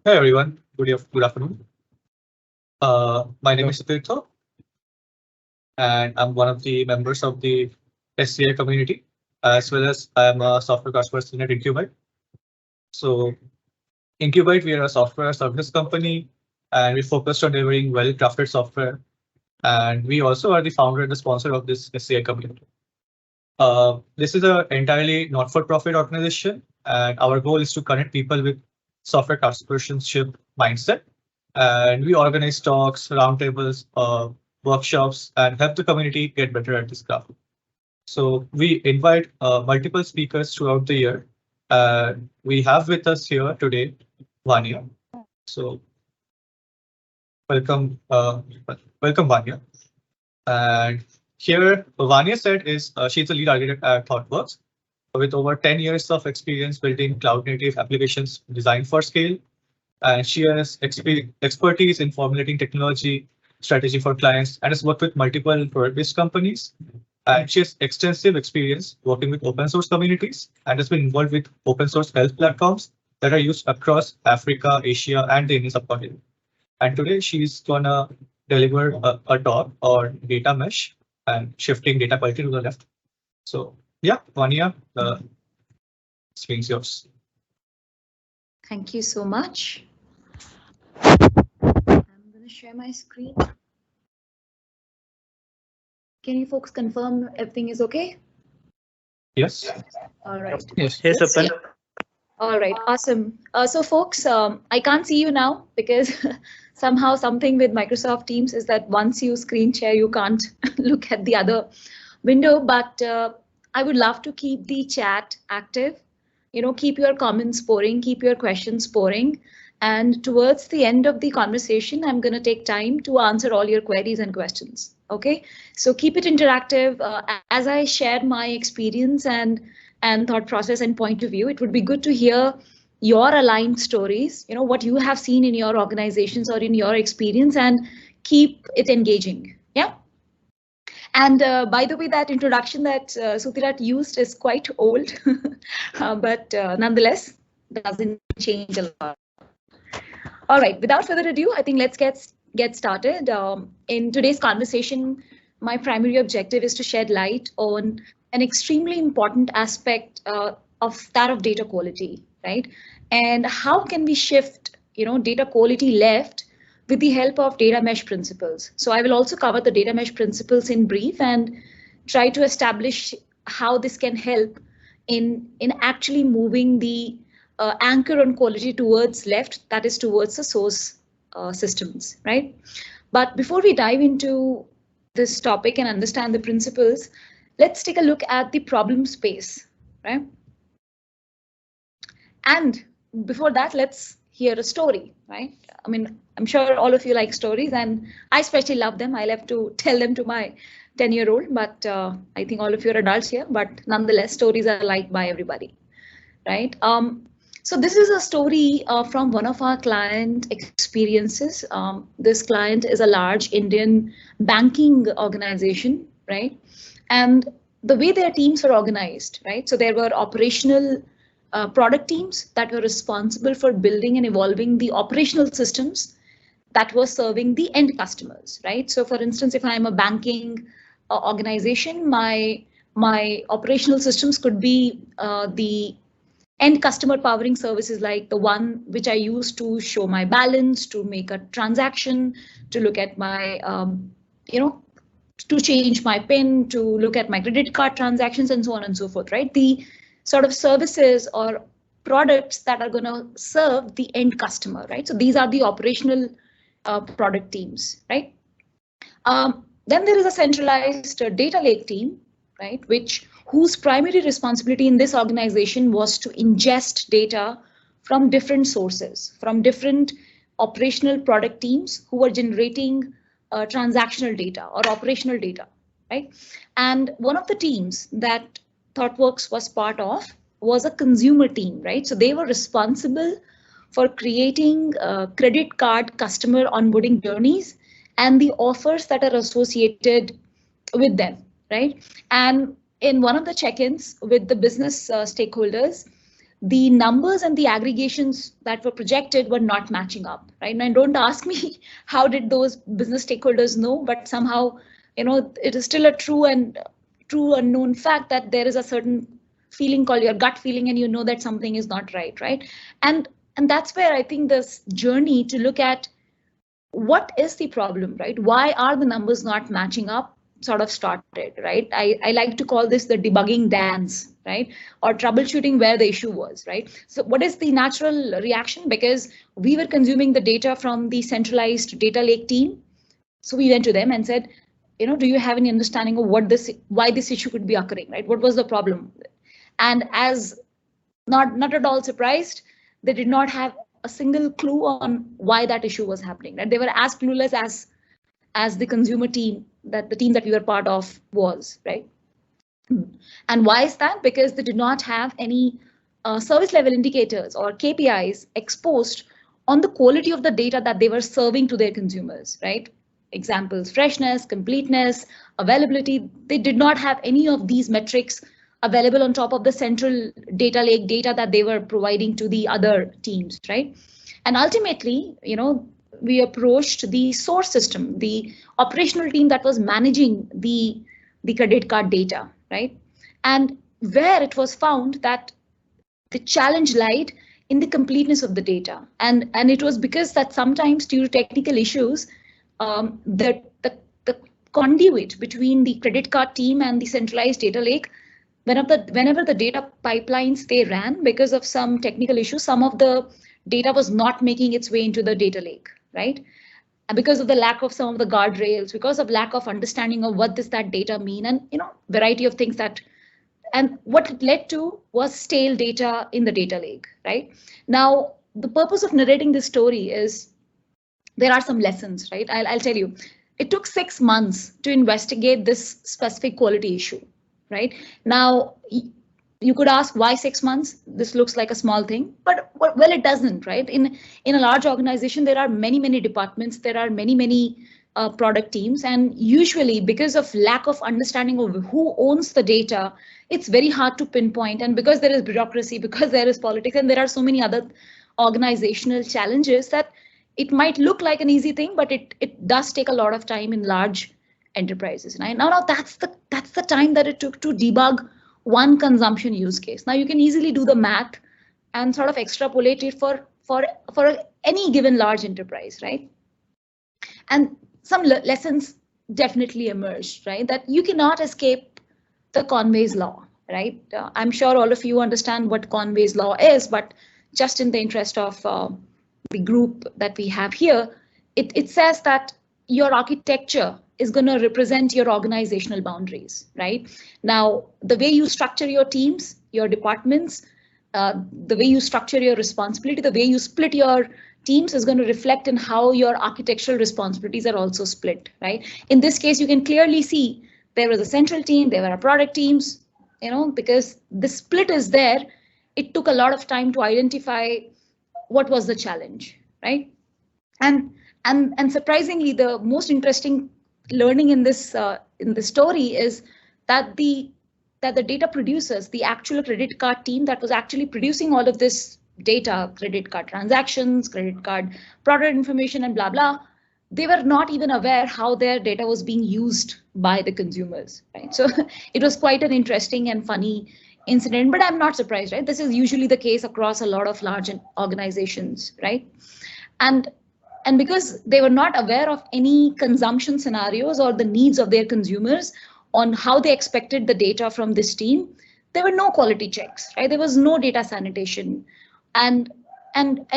Hi everyone, good afternoon. My name is Tirtha, and I'm one of the members of the SCI community, as well as I am a software cost person at Incubite. So Incubite, we are a software service company, and we focused on delivering well-crafted software. And we also are the founder and the sponsor of this SCI community. This is an entirely not-for-profit organization, and our goal is to connect people with software craftsmanship mindset. And we organize talks, roundtables, workshops, and help the community get better at this craft. So we invite multiple speakers throughout the year. We have with us here today Vanya. So welcome, welcome Vanya. And here Vanya said is she's a lead architect at ThoughtWorks with over 10 years of experience building cloud native applications designed for scale. And she has expertise in formulating technology strategy for clients and has worked with multiple product-based companies. And she has extensive experience working with open source communities and has been involved with open source health platforms that are used across Africa, Asia, and the Indian subcontinent. And today she's gonna deliver a talk on data mesh and shifting data quality to the left. So yeah, Vanya, the screen's yours. Thank you so much. I'm going to share my screen. Can you folks confirm everything is okay? Yes. All right. Yes, Apan. All right, awesome. So folks, I can't see you now because somehow something with Microsoft Teams is that once you screen share, you can't look at the other window, but I would love to keep the chat active. You know, keep your comments pouring, keep your questions pouring. And towards the end of the conversation, I'm going to take time to answer all your queries and questions. OK, so keep it interactive. As I share my experience and thought process and point of view, it would be good to hear your aligned stories, you know, what you have seen in your organizations or in your experience, and keep it engaging. Yeah. And by the way, that introduction that Sutirat used is quite old, but nonetheless, doesn't change a lot. All right, without further ado, I think let's get started. In today's conversation, my primary objective is to shed light on an extremely important aspect of that of data quality, right? And how can we shift, you know, data quality left with the help of data mesh principles. So I will also cover the data mesh principles in brief and try to establish how this can help in actually moving the anchor on quality towards left, that is towards the source systems, right? But before we dive into this topic and understand the principles, let's take a look at the problem space, right? And before that, let's hear a story, right? I mean, I'm sure all of you like stories, and I especially love them. I love to tell them to my 10-year-old, but I think all of you are adults here, but nonetheless, stories are liked by everybody, right? So this is a story from one of our client experiences. This client is a large Indian banking organization, right? And the way their teams are organized, right? So there were operational product teams that were responsible for building and evolving the operational systems that were serving the end customers, right? So for instance, if I'm a banking organization, my operational systems could be the end customer powering services, like the one which I use to show my balance, to make a transaction, to look at my, you know, to change my PIN, to look at my credit card transactions, and so on and so forth, right? The sort of services or products that are going to serve the end customer, right? So these are the operational product teams, right? Then there is a centralized data lake team, right? Whose primary responsibility in this organization was to ingest data from different sources, from different operational product teams who were generating transactional data or operational data, right? And one of the teams that ThoughtWorks was part of was a consumer team, right? So they were responsible for creating credit card customer onboarding journeys and the offers that are associated with them, right? And in one of the check-ins with the business stakeholders, the numbers and the aggregations that were projected were not matching up, right? And don't ask me how did those business stakeholders know, but somehow, it is still a true unknown fact that there is a certain feeling called your gut feeling, and you know that something is not right, right? And that's where I think this journey to look at what is the problem, right? Why are the numbers not matching up sort of started, right? I like to call this the debugging dance, right? Or troubleshooting where the issue was, right? So what is the natural reaction? Because we were consuming the data from the centralized data lake team. So we went to them and said, do you have any understanding of why this issue could be occurring, right? What was the problem? And as not at all surprised, they did not have a single clue on why that issue was happening, right? They were as clueless as the consumer team, that the team that we were part of was, right? And why is that? Because they did not have any service level indicators or KPIs exposed on the quality of the data that they were serving to their consumers, right? Examples: freshness, completeness, availability. They did not have any of these metrics available on top of the central data lake data that they were providing to the other teams, right? And ultimately, we approached the source system, the operational team that was managing the credit card data, right? And where it was found that the challenge lied in the completeness of the data. And it was because that sometimes due to technical issues, the conduit between the credit card team and the centralized data lake, whenever the data pipelines they ran, because of some technical issues, some of the data was not making its way into the data lake, right? And because of the lack of some of the guardrails, because of lack of understanding of what does that data mean, and variety of things and what it led to was stale data in the data lake, right? Now, the purpose of narrating this story is there are some lessons, right? I'll tell you. It took 6 months to investigate this specific quality issue, right? Now, you could ask why 6 months? This looks like a small thing, but well, it doesn't, right? In a large organization, there are many departments, there are many product teams, and usually because of lack of understanding of who owns the data, it's very hard to pinpoint. And because there is bureaucracy, because there is politics, and there are so many other organizational challenges, that it might look like an easy thing, but it does take a lot of time in large enterprises. And now that's the time that it took to debug one consumption use case. Now you can easily do the math and sort of extrapolate it for any given large enterprise, right? And some lessons definitely emerged, right? That you cannot escape the Conway's law, right? I'm sure all of you understand what Conway's law is, but just in the interest of the group that we have here, it says that your architecture is going to represent your organizational boundaries, right? Now, the way you structure your teams, your departments, the way you structure your responsibility, the way you split your teams is going to reflect in how your architectural responsibilities are also split, right? In this case, you can clearly see there was a central team, there were product teams, because the split is there. It took a lot of time to identify what was the challenge, right? And surprisingly, the most interesting learning in this story is that the data producers, the actual credit card team that was actually producing all of this data, credit card transactions, credit card product information, and blah blah, they were not even aware how their data was being used by the consumers, right? So it was quite an interesting and funny incident, but I'm not surprised, right? This is usually the case across a lot of large organizations, right? And because they were not aware of any consumption scenarios or the needs of their consumers on how they expected the data from this team, there were no quality checks, right? There was no data sanitation. And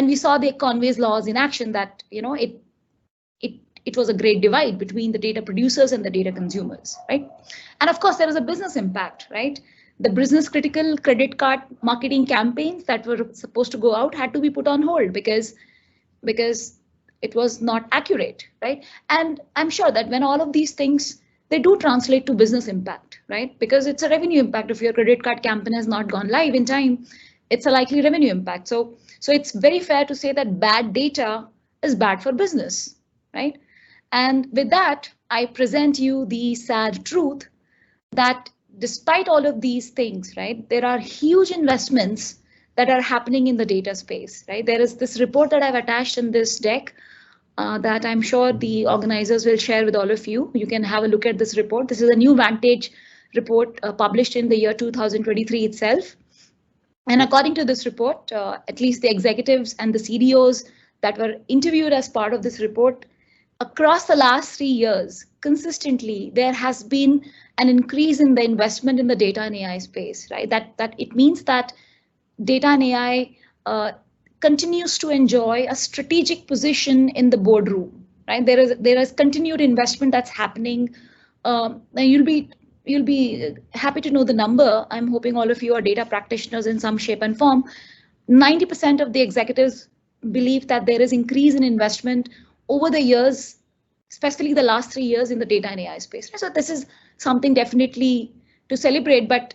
we saw the Conway's laws in action, that it was a great divide between the data producers and the data consumers, right? And of course, there was a business impact, right? The business critical credit card marketing campaigns that were supposed to go out had to be put on hold because it was not accurate, right? And I'm sure that when all of these things, they do translate to business impact, right? Because it's a revenue impact. If your credit card campaign has not gone live in time, it's a likely revenue impact. So it's very fair to say that bad data is bad for business, right? And with that, I present you the sad truth that despite all of these things, right, there are huge investments that are happening in the data space, right? There is this report that I've attached in this deck that I'm sure the organizers will share with all of you. You can have a look at this report. This is a new Vantage report published in the year 2023 itself. And according to this report, at least the executives and the CDOs that were interviewed as part of this report, across the last 3 years, consistently, there has been an increase in the investment in the data and AI space, right? That it means that data and AI continues to enjoy a strategic position in the boardroom, right? There is continued investment that's happening. You'll be happy to know the number. I'm hoping all of you are data practitioners in some shape and form. 90% of the executives believe that there is increase in investment over the years, especially the last 3 years in the data and AI space. So this is something definitely to celebrate, but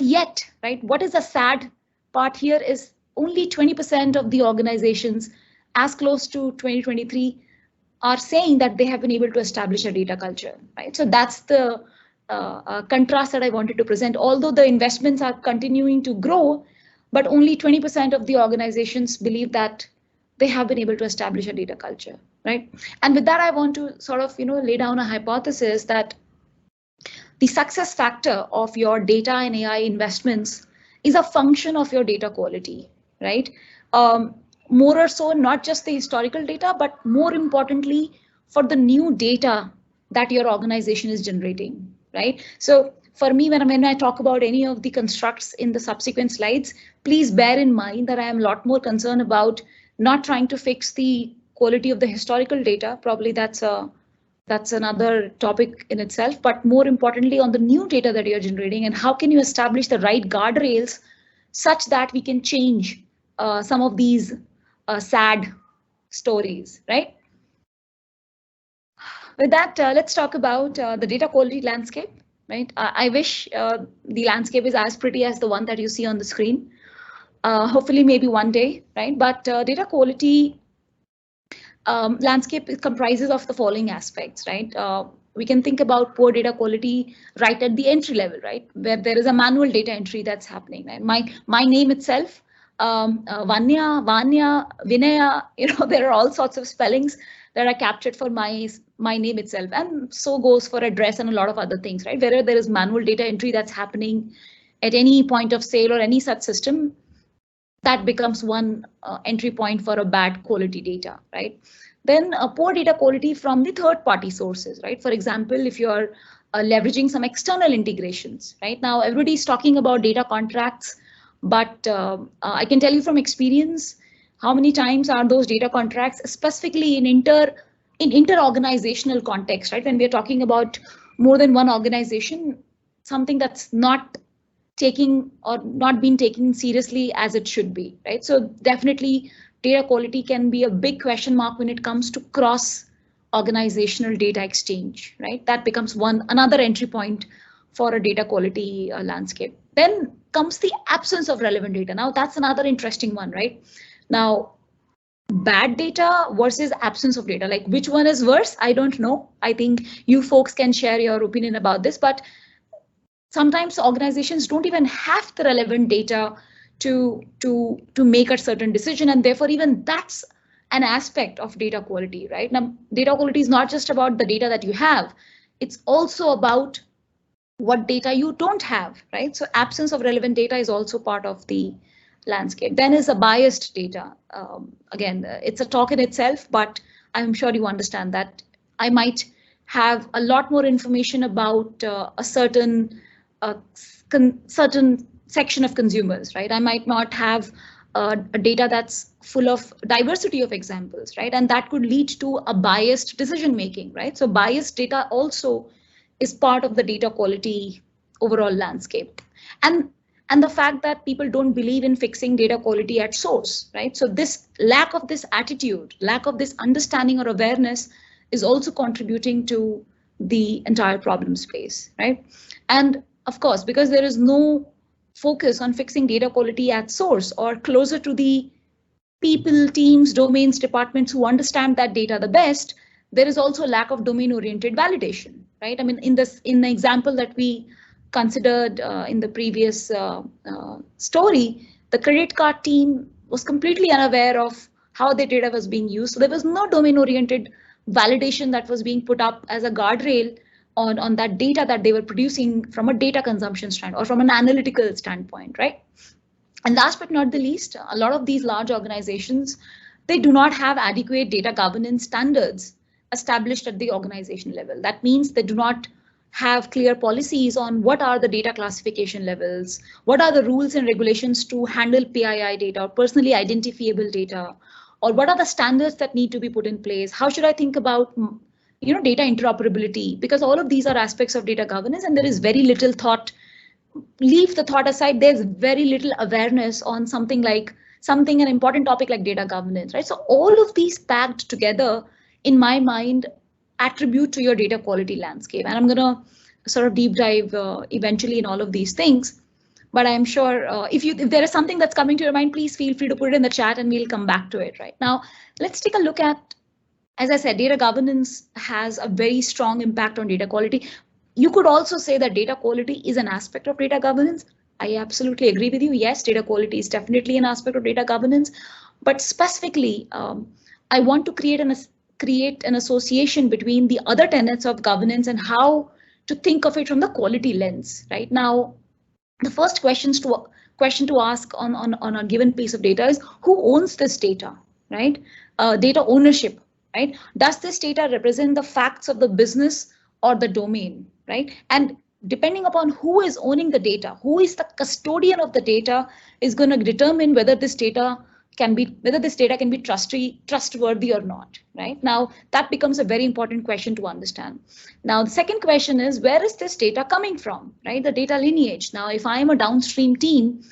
yet, right, what is the sad part here is only 20% of the organizations as close to 2023 are saying that they have been able to establish a data culture, right? So that's the contrast that I wanted to present. Although the investments are continuing to grow, but only 20% of the organizations believe that they have been able to establish a data culture, right? And with that, I want to sort of, lay down a hypothesis that the success factor of your data and AI investments is a function of your data quality, right? More or so, not just the historical data, but more importantly, for the new data that your organization is generating, right? So for me, when I talk about any of the constructs in the subsequent slides, please bear in mind that I am a lot more concerned about not trying to fix the quality of the historical data. Probably that's another topic in itself, but more importantly on the new data that you're generating and how can you establish the right guardrails such that we can change some of these sad stories, right? With that, let's talk about the data quality landscape, right? I wish the landscape is as pretty as the one that you see on the screen. Hopefully, maybe one day, right? But data quality landscape comprises of the following aspects, right? We can think about poor data quality right at the entry level, right? Where there is a manual data entry that's happening, right? My name itself, Vanya, Vinaya, there are all sorts of spellings that are captured for my name itself, and so goes for address and a lot of other things, right? Wherever there is manual data entry that's happening at any point of sale or any such system, that becomes one entry point for a bad quality data, right? Then poor data quality from the third party sources, right? For example, if you're leveraging some external integrations, right? Now everybody's talking about data contracts, but I can tell you from experience, how many times are those data contracts specifically in inter-organizational context, right? When we're talking about more than one organization, something that's not taking or not being taken seriously as it should be, right? So definitely data quality can be a big question mark when it comes to cross organizational data exchange, right? That becomes another entry point for a data quality landscape. Then comes the absence of relevant data. Now that's another interesting one, right? Now, bad data versus absence of data, like which one is worse? I don't know. I think you folks can share your opinion about this, but sometimes organizations don't even have the relevant data to make a certain decision, and therefore even that's an aspect of data quality, right? Now, data quality is not just about the data that you have, it's also about what data you don't have, right? So absence of relevant data is also part of the landscape. Then is a biased data. Again, it's a talk in itself, but I'm sure you understand that I might have a lot more information about a certain section of consumers, right? I might not have a data that's full of diversity of examples, right? And that could lead to a biased decision making, right? So biased data also is part of the data quality overall landscape. And the fact that people don't believe in fixing data quality at source, right? So this lack of this attitude, lack of this understanding or awareness is also contributing to the entire problem space, right? And of course, because there is no focus on fixing data quality at source or closer to the people, teams, domains, departments who understand that data the best, there is also a lack of domain-oriented validation, right? I mean, in the example that we considered in the previous story, The credit card team was completely unaware of how their data was being used. So there was no domain-oriented validation that was being put up as a guardrail on that data that they were producing from a data consumption standpoint or from an analytical standpoint, right? And last but not the least, a lot of these large organizations, they do not have adequate data governance standards established at the organization level. That means they do not have clear policies on what are the data classification levels, what are the rules and regulations to handle PII data or personally identifiable data, or what are the standards that need to be put in place? How should I think about data interoperability? Because all of these are aspects of data governance, and there is very little thought. Leave the thought aside, there's very little awareness on an important topic like data governance, right? So all of these packed together, in my mind, attribute to your data quality landscape. And I'm going to sort of deep dive eventually in all of these things. But I'm sure if there is something that's coming to your mind, please feel free to put it in the chat and we'll come back to it right now. Let's take a look at, as I said, data governance has a very strong impact on data quality. You could also say that data quality is an aspect of data governance. I absolutely agree with you. Yes, data quality is definitely an aspect of data governance, but specifically, I want to create an association between the other tenets of governance and how to think of it from the quality lens. Right now, the first question to ask on a given piece of data is who owns this data, right? Data ownership, right? Does this data represent the facts of the business or the domain, right? And depending upon who is owning the data, who is the custodian of the data, is going to determine whether this data can be trustworthy or not, right? Now that becomes a very important question to understand. Now the second question is, where is this data coming from, right? The data lineage. Now if I am a downstream team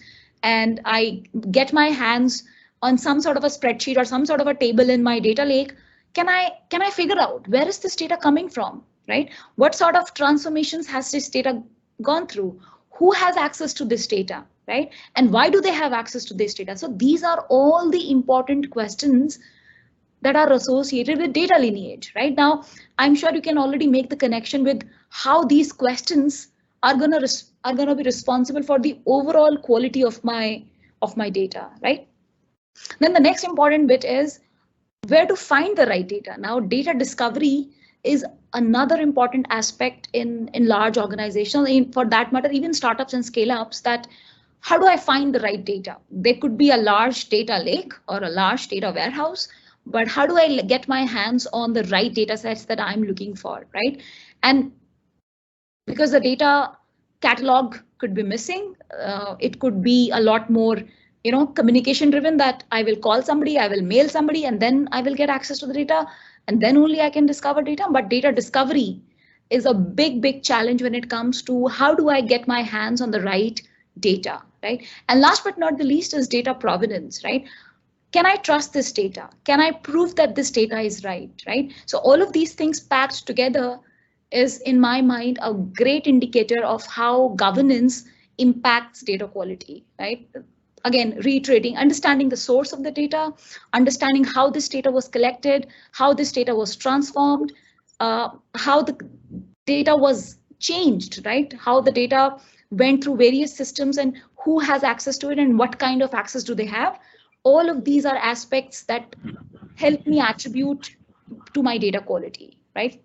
and I get my hands on some sort of a spreadsheet or some sort of a table in my data lake, can I figure out where is this data coming from, right? What sort of transformations has this data gone through? Who has access to this data, right? And why do they have access to this data? So these are all the important questions that are associated with data lineage, right? Now, I'm sure you can already make the connection with how these questions are gonna be responsible for the overall quality of my data, right? Then the next important bit is where to find the right data. Now, data discovery is another important aspect in large organizations, for that matter, even startups and scale-ups, that how do I find the right data? There could be a large data lake or a large data warehouse, but how do I get my hands on the right data sets that I'm looking for, right? And because the data catalog could be missing, it could be a lot more communication driven, that I will call somebody, I will mail somebody, and then I will get access to the data, and then only I can discover data. But data discovery is a big challenge when it comes to how do I get my hands on the right data, right? And last but not the least is data provenance, right? Can I trust this data? Can I prove that this data is right, right? So all of these things packed together is, in my mind, a great indicator of how governance impacts data quality, right? Again, reiterating, understanding the source of the data, understanding how this data was collected, how this data was transformed, how the data was changed, right? How the data went through various systems and who has access to it and what kind of access do they have. All of these are aspects that help me attribute to my data quality, right?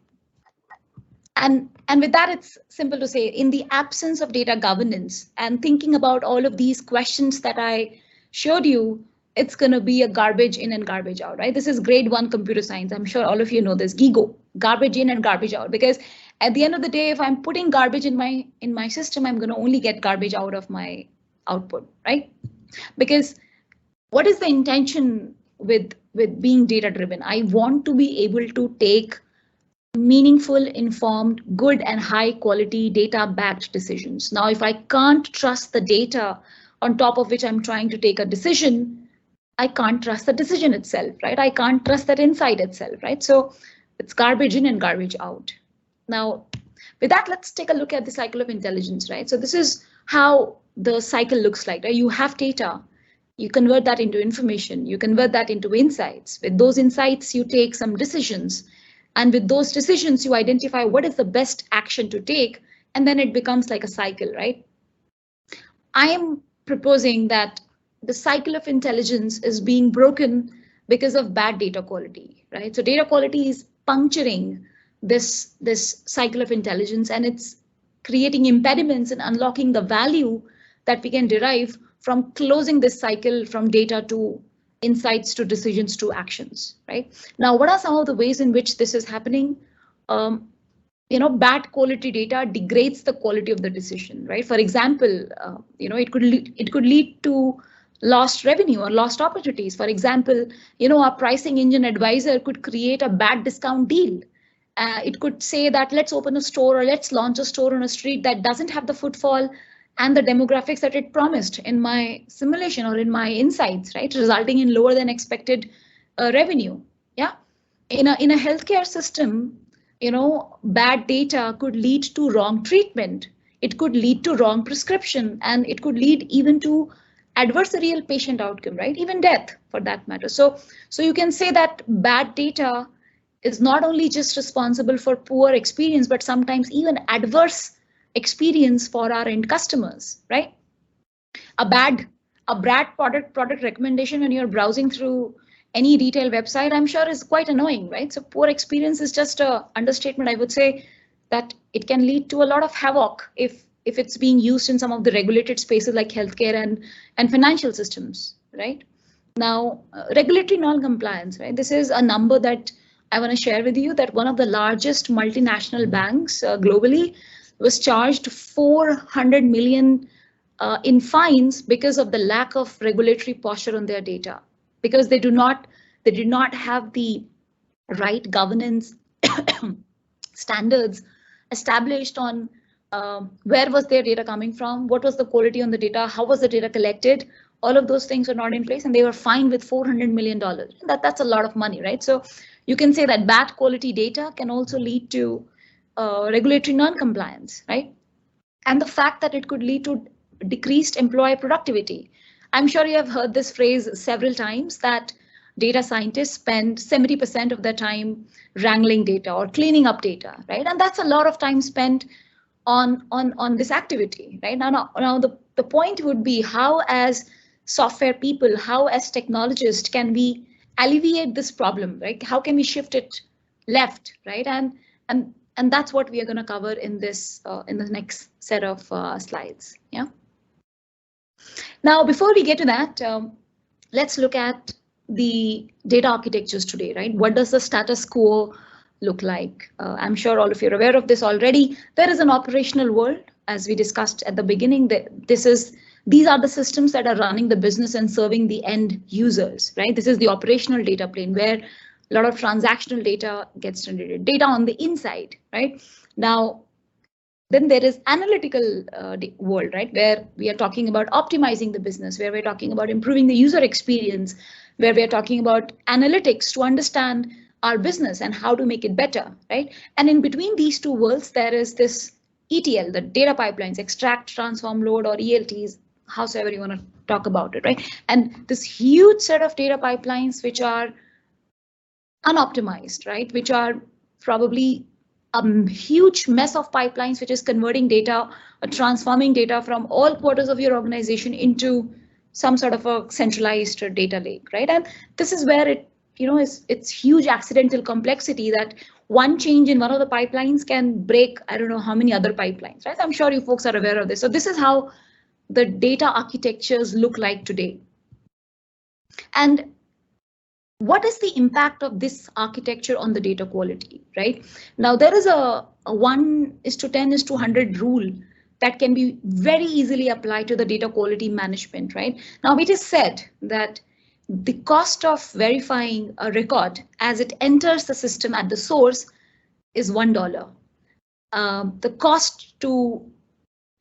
And with that, it's simple to say, in the absence of data governance and thinking about all of these questions that I showed you, it's going to be a garbage in and garbage out, right? This is grade 1 computer science. I'm sure all of you know this, GIGO, garbage in and garbage out, because at the end of the day, if I'm putting garbage in my system, I'm going to only get garbage out of my output, right? Because what is the intention with being data driven? I want to be able to take meaningful, informed, good and high quality data backed decisions. Now, if I can't trust the data on top of which I'm trying to take a decision, I can't trust the decision itself, right? I can't trust that insight itself, right? So it's garbage in and garbage out. Now, with that, let's take a look at the cycle of intelligence, right? So this is how the cycle looks like, right? You have data, you convert that into information, you convert that into insights. With those insights, you take some decisions. And with those decisions, you identify what is the best action to take, and then it becomes like a cycle, right? I am proposing that the cycle of intelligence is being broken because of bad data quality, right? So data quality is puncturing this cycle of intelligence, and it's creating impediments in unlocking the value that we can derive from closing this cycle from data to insights to decisions to actions, right? Now, what are some of the ways in which this is happening? Bad quality data degrades the quality of the decision, right? For example, it could lead to lost revenue or lost opportunities. For example, our pricing engine advisor could create a bad discount deal. It could say that let's open a store or let's launch a store on a street that doesn't have the footfall and the demographics that it promised in my simulation or in my insights, right? Resulting in lower than expected revenue. Yeah, in a healthcare system, bad data could lead to wrong treatment. It could lead to wrong prescription, and it could lead even to adversarial patient outcome, right? Even death for that matter. So you can say that bad data is not only just responsible for poor experience, but sometimes even adverse experience for our end customers, right? A bad product recommendation when you're browsing through any retail website, I'm sure is quite annoying, right? So poor experience is just a understatement. I would say that it can lead to a lot of havoc if it's being used in some of the regulated spaces like healthcare and financial systems, right? Now, regulatory non-compliance, right? This is a number that I want to share with you, that one of the largest multinational banks globally was charged 400 million in fines because of the lack of regulatory posture on their data, because they did not have the right governance standards established on where was their data coming from, what was the quality on the data, how was the data collected. All of those things are not in place, and they were fined with $400 million. That's a lot of money, right? So you can say that bad quality data can also lead to regulatory non-compliance, right? And the fact that it could lead to decreased employee productivity. I'm sure you have heard this phrase several times, that data scientists spend 70% of their time wrangling data or cleaning up data, right? And that's a lot of time spent on this activity, right? Now the point would be, how as software people, how as technologists can we alleviate this problem, right? How can we shift it left, right? And that's what we are going to cover in this in the next set of slides. Yeah. Now, before we get to that, let's look at the data architectures today, right? What does the status quo look like? I'm sure all of you are aware of this already. There is an operational world, as we discussed at the beginning. These are the systems that are running the business and serving the end users, right? This is the operational data plane where a lot of transactional data gets generated, data on the inside, right? Now, then there is analytical world, right? Where we are talking about optimizing the business, where we're talking about improving the user experience, where we're talking about analytics to understand our business and how to make it better, right? And in between these two worlds, there is this ETL, the data pipelines, extract, transform, load, or ELTs, howsoever you want to talk about it, right? And this huge set of data pipelines which are unoptimized, right? Which are probably a huge mess of pipelines, which is converting data or transforming data from all quarters of your organization into some sort of a centralized data lake, right? And this is where it's huge accidental complexity, that one change in one of the pipelines can break, I don't know how many other pipelines, right? I'm sure you folks are aware of this. So this is how the data architectures look like today. And what is the impact of this architecture on the data quality, right? Now, there is a 1:10:100 rule that can be very easily applied to the data quality management, right? Now, it is said that the cost of verifying a record as it enters the system at the source is $1. The cost to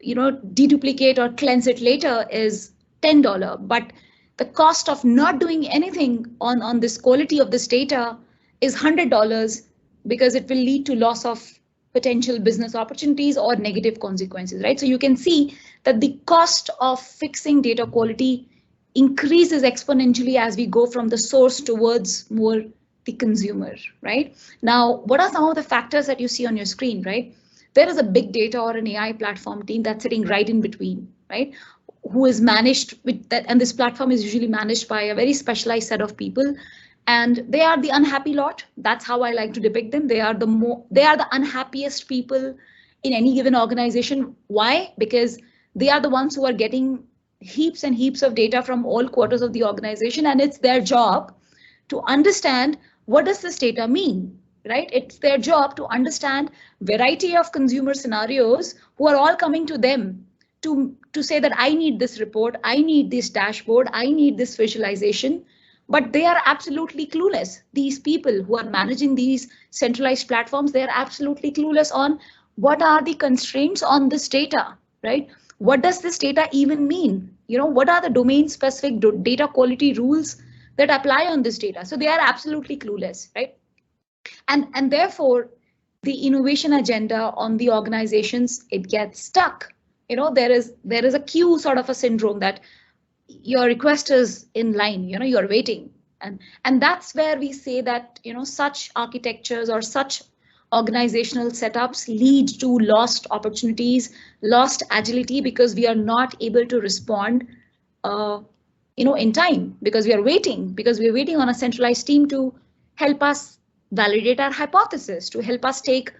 deduplicate or cleanse it later is $10, but the cost of not doing anything on this quality of this data is $100, because it will lead to loss of potential business opportunities or negative consequences, right? So you can see that the cost of fixing data quality increases exponentially as we go from the source towards more the consumer, right? Now, what are some of the factors that you see on your screen, right? There is a big data or an AI platform team that's sitting right in between, right? who is managed with that, and this platform is usually managed by a very specialized set of people, and they are the unhappy lot. That's how I like to depict them. They are the unhappiest people in any given organization. Why? Because they are the ones who are getting heaps and heaps of data from all quarters of the organization, and it's their job to understand what does this data mean, right? It's their job to understand variety of consumer scenarios who are all coming to them to say that I need this report, I need this dashboard, I need this visualization, but they are absolutely clueless. These people who are managing these centralized platforms, they are absolutely clueless on what are the constraints on this data, right? What does this data even mean? You know, what are the domain specific data quality rules that apply on this data? So they are absolutely clueless, right? And therefore, the innovation agenda on the organizations, it gets stuck. You know, there is a queue sort of a syndrome that your request is in line, you know, you're waiting. And that's where we say that, you know, such architectures or such organizational setups lead to lost opportunities, lost agility, because we are not able to respond, you know, in time, because we are waiting on a centralized team to help us validate our hypothesis, to help us take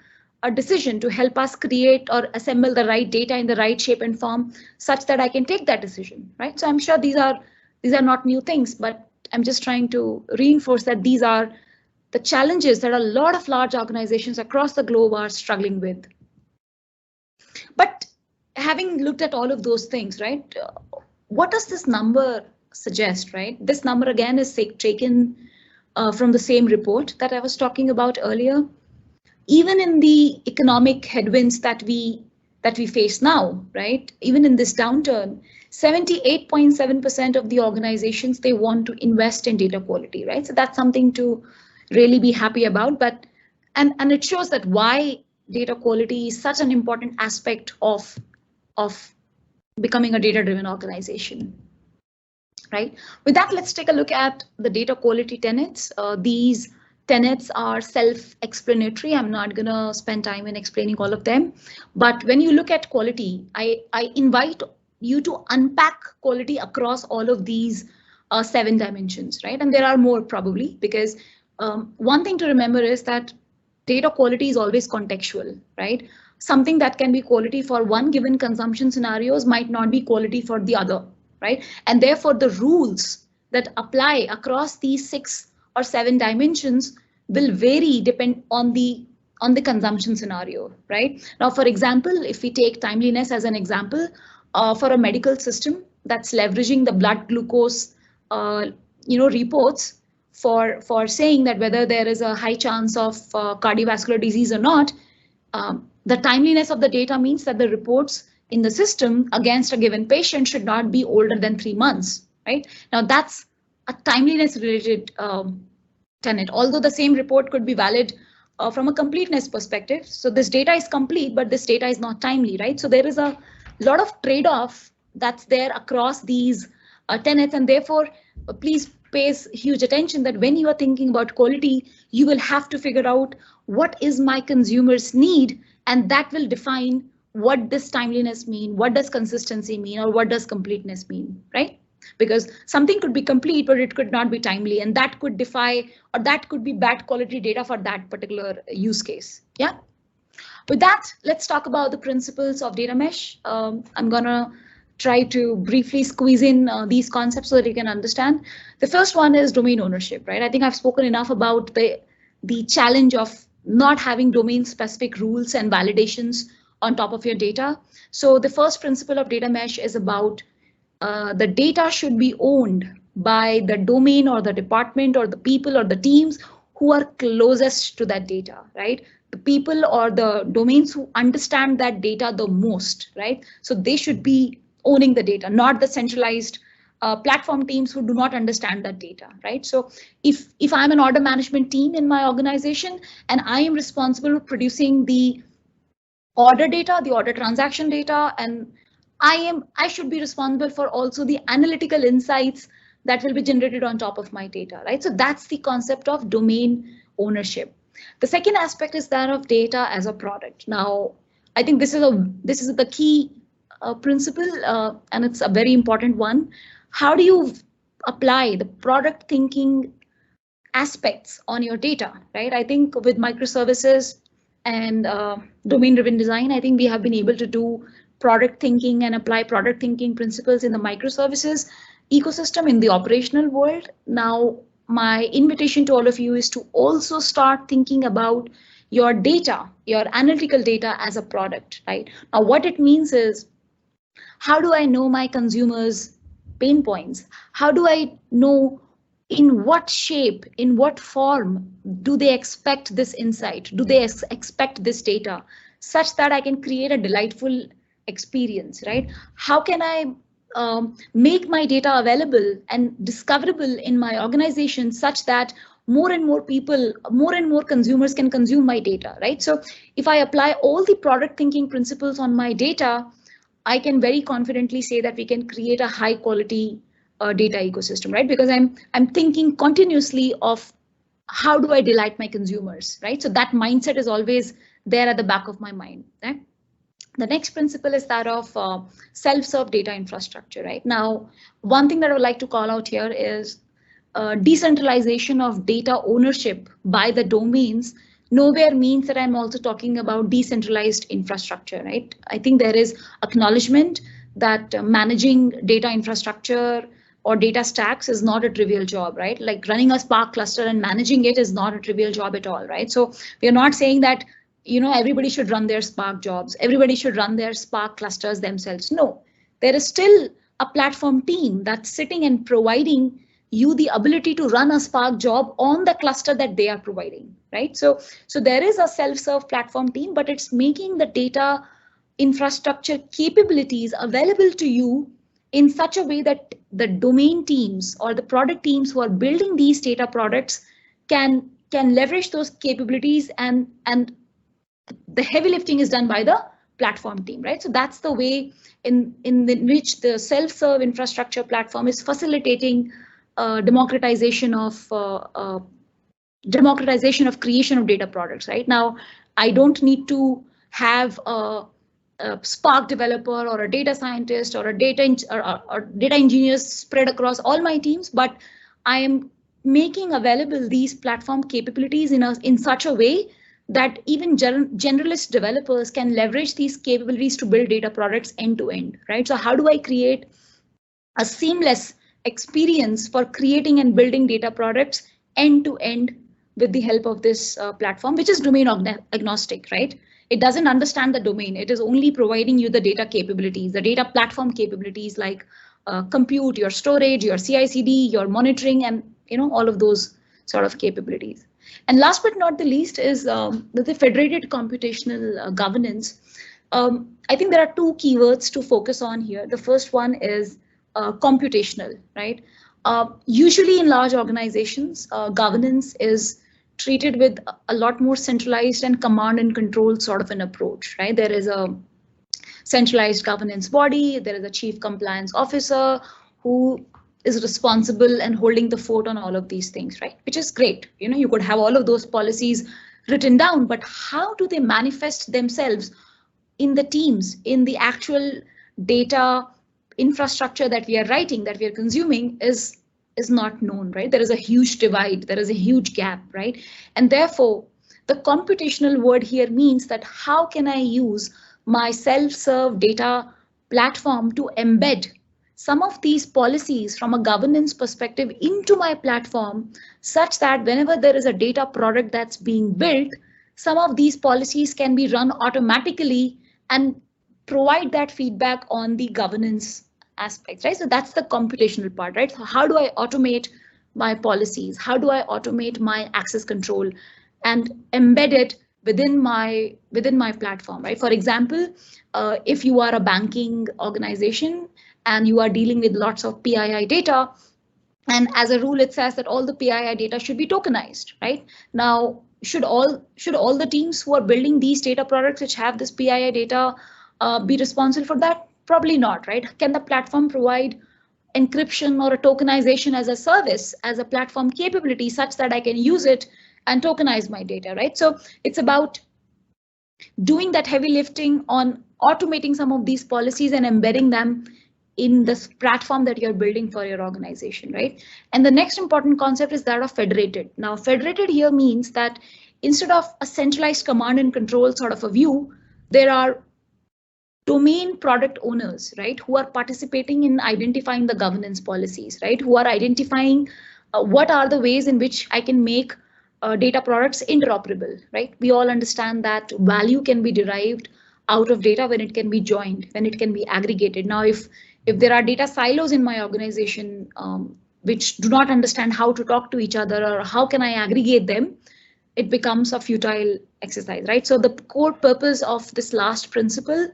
a decision, to help us create or assemble the right data in the right shape and form such that I can take that decision, right? So I'm sure these are not new things, but I'm just trying to reinforce that these are the challenges that a lot of large organizations across the globe are struggling with. But having looked at all of those things, right, what does this number suggest, right? This number again is taken from the same report that I was talking about earlier. Even in the economic headwinds that we face now, right? Even in this downturn, 78.7% of the organizations, they want to invest in data quality, right? So that's something to really be happy about. But and it shows that why data quality is such an important aspect of becoming a data-driven organization, right? With that, let's take a look at the data quality tenets. These tenets are self-explanatory. I'm not going to spend time in explaining all of them. But when you look at quality, I invite you to unpack quality across all of these 7 dimensions, right? And there are more probably, because one thing to remember is that data quality is always contextual, right? Something that can be quality for one given consumption scenarios might not be quality for the other, right? And therefore, the rules that apply across these 6 or 7 dimensions will vary depend on the consumption scenario, right? Now, for example, if we take timeliness as an example, for a medical system that's leveraging the blood glucose, reports for saying that whether there is a high chance of cardiovascular disease or not, the timeliness of the data means that the reports in the system against a given patient should not be older than 3 months, right? Now that's a timeliness related tenet, although the same report could be valid from a completeness perspective. So this data is complete, but this data is not timely, right? So there is a lot of trade-off that's there across these tenets, and therefore please pay huge attention that when you are thinking about quality, you will have to figure out what is my consumer's need, and that will define what does timeliness mean, what does consistency mean, or what does completeness mean, right? Because something could be complete, but it could not be timely, and that could defy, or that could be bad quality data for that particular use case. Yeah. With that, let's talk about the principles of data mesh. I'm gonna try to briefly squeeze in these concepts so that you can understand. The first one is domain ownership, right? I think I've spoken enough about the challenge of not having domain specific rules and validations on top of your data. So the first principle of data mesh is about the data should be owned by the domain or the department or the people or the teams who are closest to that data, right? The people or the domains who understand that data the most, right? So they should be owning the data, not the centralized platform teams who do not understand that data, right? So if I'm an order management team in my organization and I am responsible for producing the order data, the order transaction data, and I should be responsible for also the analytical insights that will be generated on top of my data, right? So that's the concept of domain ownership. The second aspect is that of data as a product. Now, I think this is the key principle, and it's a very important one. How do you apply the product thinking aspects on your data, right? I think with microservices and domain-driven design, I think we have been able to do product thinking and apply product thinking principles in the microservices ecosystem in the operational world. Now, my invitation to all of you is to also start thinking about your data, your analytical data as a product, right? Now, what it means is, how do I know my consumers' pain points? How do I know in what shape, in what form do they expect this insight? Do they expect this data such that I can create a delightful experience, right? How can I make my data available and discoverable in my organization such that more and more people, more and more consumers can consume my data, right? So if I apply all the product thinking principles on my data, I can very confidently say that we can create a high quality data ecosystem, right? Because I'm thinking continuously of how do I delight my consumers, right? So that mindset is always there at the back of my mind. Right? The next principle is that of self-serve data infrastructure, right? Now, one thing that I would like to call out here is decentralization of data ownership by the domains nowhere means that I'm also talking about decentralized infrastructure, right? I think there is acknowledgement that managing data infrastructure or data stacks is not a trivial job, right? Like running a Spark cluster and managing it is not a trivial job at all, right? So we are not saying that, you know, everybody should run their Spark jobs, everybody should run their Spark clusters themselves. No, there is still a platform team that's sitting and providing you the ability to run a Spark job on the cluster that they are providing, right? So there is a self-serve platform team, but it's making the data infrastructure capabilities available to you in such a way that the domain teams or the product teams who are building these data products can leverage those capabilities, and the heavy lifting is done by the platform team, right? So that's the way in which the self-serve infrastructure platform is facilitating democratization of creation of data products, right? Now, I don't need to have a Spark developer or a data scientist or a data engineers spread across all my teams, but I am making available these platform capabilities in such a way that even generalist developers can leverage these capabilities to build data products end to end, right? So how do I create a seamless experience for creating and building data products end to end with the help of this platform, which is domain agnostic, right? It doesn't understand the domain. It is only providing you the data capabilities, the data platform capabilities like compute, your storage, your CI/CD, your monitoring, and all of those sort of capabilities. And last but not the least is the federated computational governance. I think there are two keywords to focus on here. The first one is computational, right? Usually in large organizations, governance is treated with a lot more centralized and command and control sort of an approach, right? There is a centralized governance body, there is a chief compliance officer who is responsible and holding the fort on all of these things, right? Which is great. You could have all of those policies written down, but how do they manifest themselves in the teams, in the actual data infrastructure that we are writing, that we are consuming is not known, right? There is a huge divide, there is a huge gap, right? And therefore, the computational word here means that how can I use my self-serve data platform to embed some of these policies from a governance perspective into my platform such that whenever there is a data product that's being built, some of these policies can be run automatically and provide that feedback on the governance aspects, right? So that's the computational part, right? So how do I automate my policies? How do I automate my access control and embed it within my platform, right? For example, if you are a banking organization and you are dealing with lots of PII data, and as a rule, it says that all the PII data should be tokenized, right? Now, should all the teams who are building these data products which have this PII data be responsible for that? Probably not, right? Can the platform provide encryption or a tokenization as a service, as a platform capability such that I can use it and tokenize my data, right? So it's about doing that heavy lifting on automating some of these policies and embedding them in this platform that you're building for your organization, right? And the next important concept is that of federated. Now, federated here means that instead of a centralized command and control sort of a view, there are domain product owners, right, who are participating in identifying the governance policies, right, who are identifying what are the ways in which I can make data products interoperable, right? We all understand that value can be derived out of data when it can be joined, when it can be aggregated. Now, if there are data silos in my organization which do not understand how to talk to each other or how can I aggregate them, it becomes a futile exercise, right? So the core purpose of this last principle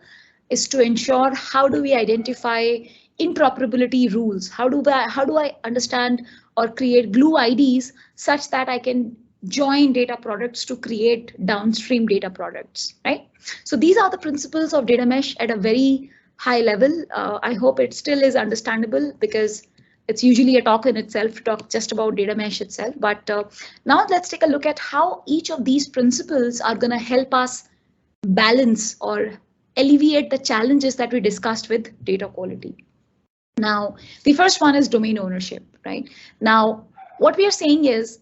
is to ensure how do we identify interoperability rules? How do I understand or create glue IDs such that I can join data products to create downstream data products, right? So these are the principles of data mesh at a very high level. I hope it still is understandable because it's usually a talk in itself to talk just about data mesh itself. But now let's take a look at how each of these principles are going to help us balance or alleviate the challenges that we discussed with data quality. Now, the first one is domain ownership, right? Now, what we are saying is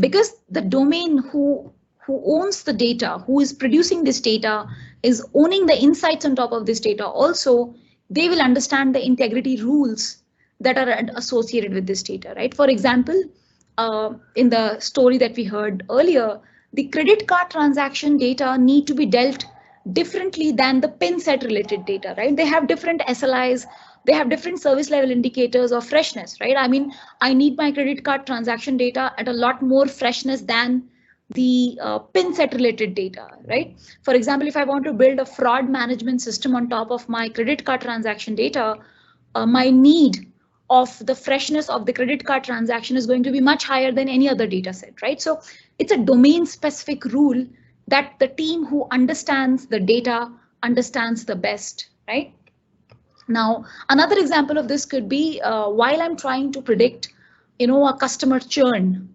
because the domain who owns the data, who is producing this data, is owning the insights on top of this data also, they will understand the integrity rules that are associated with this data, right? For example, in the story that we heard earlier, the credit card transaction data need to be dealt differently than the pin set related data, right? They have different SLIs, they have different service level indicators of freshness, right? I mean, I need my credit card transaction data at a lot more freshness than the pin set related data, right? For example, if I want to build a fraud management system on top of my credit card transaction data, my need of the freshness of the credit card transaction is going to be much higher than any other data set, right? So it's a domain specific rule that the team who understands the data understands the best, right? Now, another example of this could be while I'm trying to predict, a customer churn,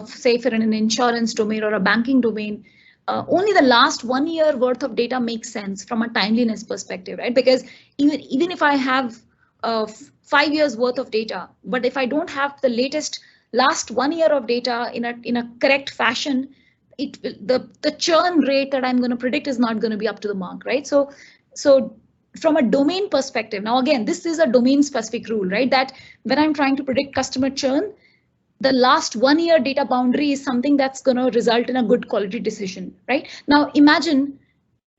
say for an insurance domain or a banking domain, only the last 1 year worth of data makes sense from a timeliness perspective, right? Because even if I have 5 years worth of data, but if I don't have the latest last 1 year of data in a correct fashion, the churn rate that I'm going to predict is not going to be up to the mark, right? So from a domain perspective, now again, this is a domain specific rule, right? That when I'm trying to predict customer churn, the last 1 year data boundary is something that's going to result in a good quality decision, right? Now imagine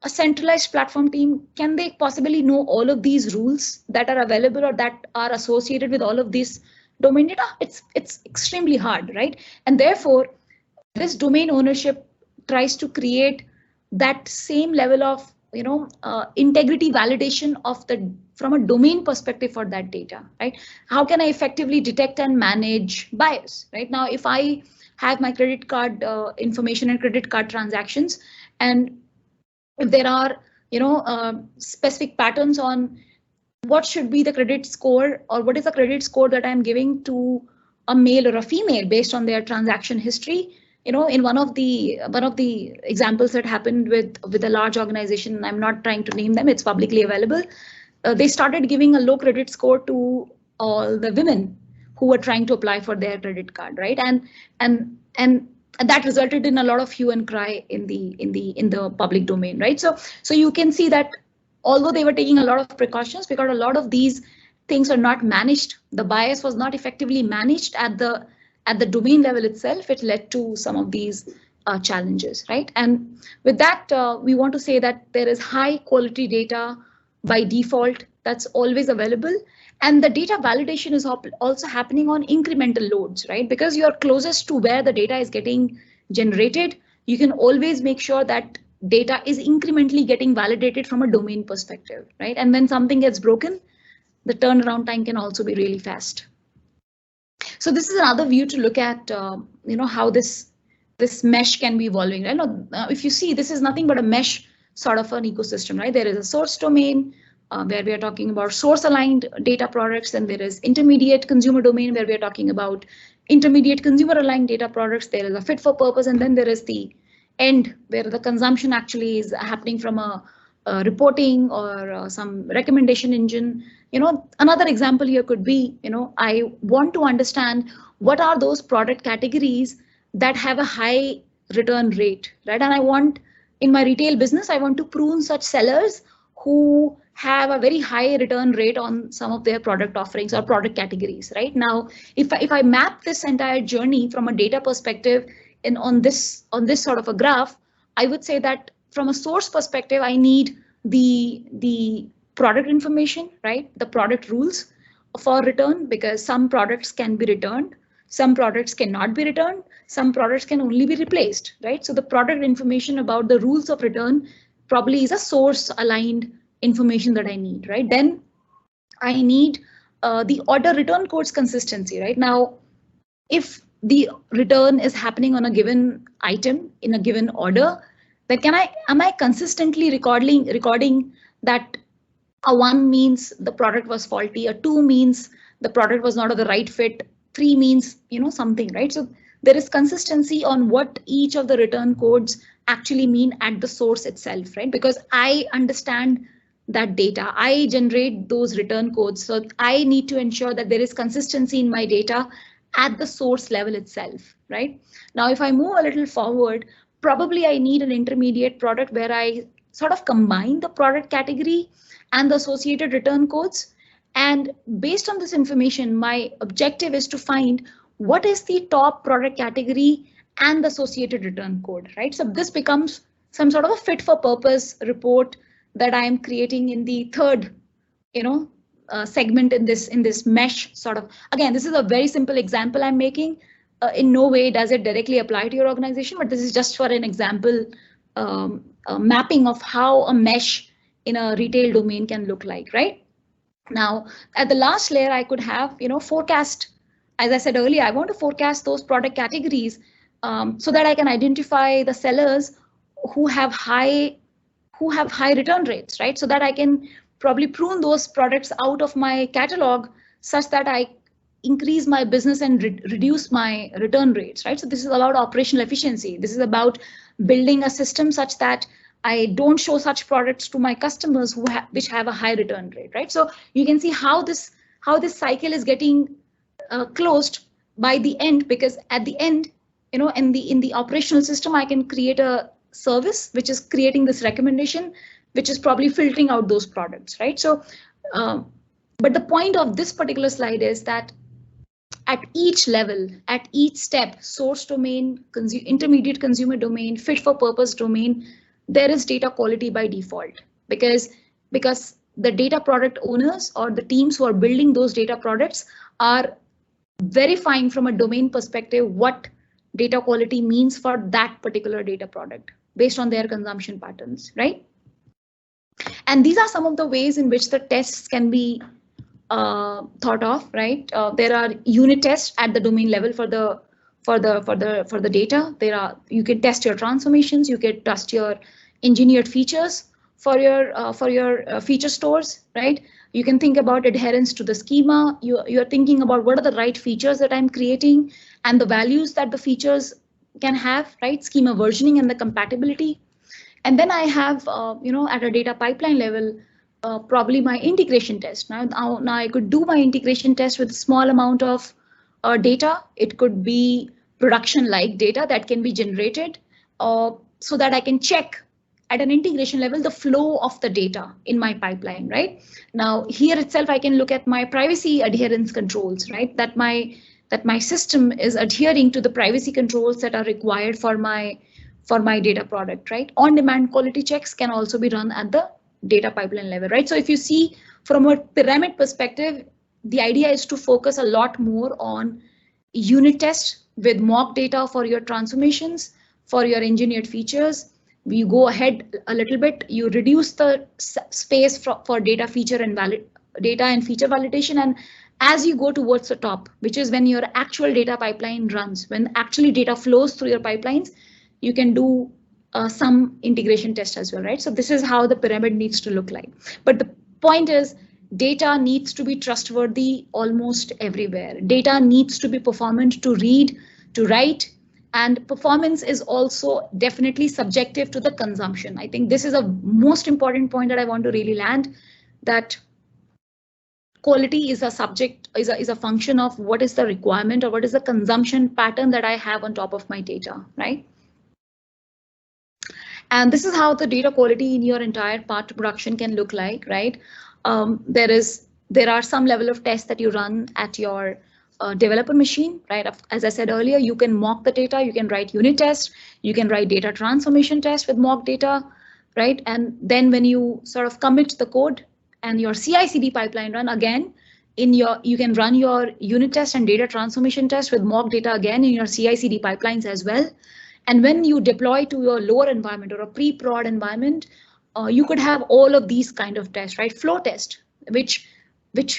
a centralized platform team, can they possibly know all of these rules that are available or that are associated with all of this domain data? It's extremely hard, right? And therefore, this domain ownership tries to create that same level of integrity validation of from a domain perspective for that data, right? How can I effectively detect and manage bias, right? Now, if I have my credit card information and credit card transactions, and if there are specific patterns on what should be the credit score or what is the credit score that I'm giving to a male or a female based on their transaction history, in one of the examples that happened with a large organization, I'm not trying to name them, it's publicly available. They started giving a low credit score to all the women who were trying to apply for their credit card, right? And that resulted in a lot of hue and cry in the public domain, right? So you can see that although they were taking a lot of precautions, because a lot of these things are not managed, the bias was not effectively managed at the domain level itself, it led to some of these challenges, right? And with that, we want to say that there is high quality data by default that's always available. And the data validation is also happening on incremental loads, right? Because you're closest to where the data is getting generated, you can always make sure that data is incrementally getting validated from a domain perspective, right? And when something gets broken, the turnaround time can also be really fast. So this is another view to look at, how this mesh can be evolving. Right? If you see, this is nothing but a mesh sort of an ecosystem, right? There is a source domain where we are talking about source aligned data products, and there is intermediate consumer domain where we are talking about intermediate consumer aligned data products. There is a fit for purpose, and then there is the end where the consumption actually is happening from a reporting or some recommendation engine. Another example here could be, I want to understand what are those product categories that have a high return rate, right? And I want, in my retail business, I want to prune such sellers who have a very high return rate on some of their product offerings or product categories, right? Now, if I map this entire journey from a data perspective on this sort of a graph, I would say that from a source perspective, I need the product information, right? The product rules for return, because some products can be returned, some products cannot be returned, some products can only be replaced, right? So the product information about the rules of return probably is a source aligned information that I need, right? Then I need the order return codes consistency, right? Now, if the return is happening on a given item in a given order, then am I consistently recording that a 1 means the product was faulty, a 2 means the product was not of the right fit, 3 means something, right? So there is consistency on what each of the return codes actually mean at the source itself, right? Because I understand that data, I generate those return codes, so I need to ensure that there is consistency in my data at the source level itself, right? Now, if I move a little forward, probably I need an intermediate product where I sort of combine the product category and the associated return codes. And based on this information, my objective is to find what is the top product category and the associated return code, right? So this becomes some sort of a fit for purpose report that I am creating in the third, segment in this mesh sort of. Again, this is a very simple example I'm making. In no way does it directly apply to your organization, but this is just for an example mapping of how a mesh in a retail domain can look like, right? Now, at the last layer, I could have, forecast. As I said earlier, I want to forecast those product categories so that I can identify the sellers who have high return rates, right? So that I can probably prune those products out of my catalog such that I increase my business and reduce my return rates, right? So this is about operational efficiency. This is about building a system such that I don't show such products to my customers which have a high return rate, right? So you can see how this cycle is getting closed by the end, because at the end, in the operational system, I can create a service which is creating this recommendation, which is probably filtering out those products, right? So, but the point of this particular slide is that at each level, at each step, source domain, intermediate consumer domain, fit for purpose domain, there is data quality by default, because the data product owners or the teams who are building those data products are verifying from a domain perspective what data quality means for that particular data product based on their consumption patterns, right? And these are some of the ways in which the tests can be thought of, right? There are unit tests at the domain level for the data. You can test your transformations, you can test your engineered features for your feature stores, right? You can think about adherence to the schema. You're thinking about what are the right features that I'm creating and the values that the features can have, right? Schema versioning and the compatibility. And then I have, at a data pipeline level, probably my integration test. Now I could do my integration test with a small amount of data. It could be production-like data that can be generated so that I can check at an integration level the flow of the data in my pipeline, right? Now here itself, I can look at my privacy adherence controls, right? That my system is adhering to the privacy controls that are required for my data product, right? On-demand quality checks can also be run at the data pipeline level, right? So if you see from a pyramid perspective, the idea is to focus a lot more on unit tests with mock data for your transformations, for your engineered features. You go ahead a little bit, you reduce the space for data feature and feature validation. And as you go towards the top, which is when your actual data pipeline runs, when actually data flows through your pipelines, you can do some integration test as well, right? So this is how the pyramid needs to look like. But the point is, data needs to be trustworthy almost everywhere. Data needs to be performant to read, to write, And performance is also definitely subjective to the consumption. I think this is a most important point that I want to really land, that quality is a subject, is a function of what is the requirement or what is the consumption pattern that I have on top of my data, right? And this is how the data quality in your entire path to production can look like, right? There are some level of tests that you run at your developer machine, right? As I said earlier, you can mock the data, you can write unit tests, you can write data transformation tests with mock data, right? And then when you sort of commit the code and your CI/CD pipeline run again, you can run your unit test and data transformation test with mock data again in your CI/CD pipelines as well. And when you deploy to your lower environment or a pre-prod environment, you could have all of these kind of tests, right? Flow test, which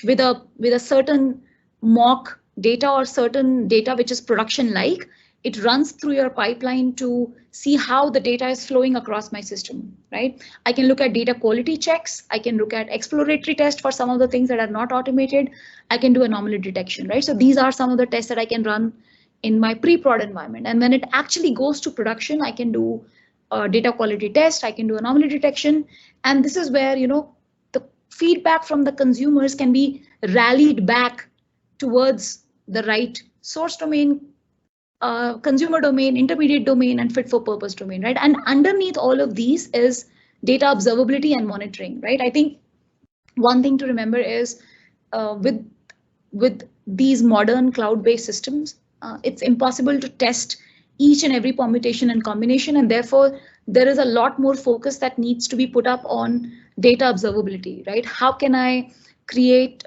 with a certain mock data or certain data which is production like, it runs through your pipeline to see how the data is flowing across my system, right? I can look at data quality checks. I can look at exploratory tests for some of the things that are not automated. I can do anomaly detection, right? So these are some of the tests that I can run in my pre-prod environment. And when it actually goes to production, I can do a data quality test, I can do anomaly detection. And this is where, the feedback from the consumers can be rallied back towards the right source domain, consumer domain, intermediate domain, and fit for purpose domain, right? And underneath all of these is data observability and monitoring, right? I think one thing to remember is with these modern cloud-based systems, it's impossible to test each and every permutation and combination, and therefore there is a lot more focus that needs to be put up on data observability, right? How can I create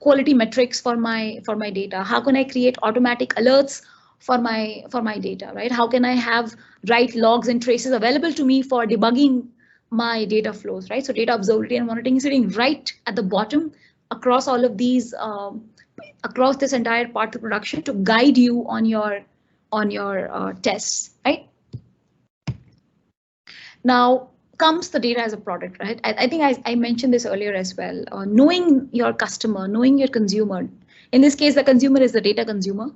quality metrics for my data? How can I create automatic alerts for my data, right? How can I have right logs and traces available to me for debugging my data flows, right? So data observability and monitoring is sitting right at the bottom across all of these, across this entire path of production to guide you on your tests, right? Now comes the data as a product, right? I think I mentioned this earlier as well. Knowing your customer, knowing your consumer, in this case, the consumer is the data consumer,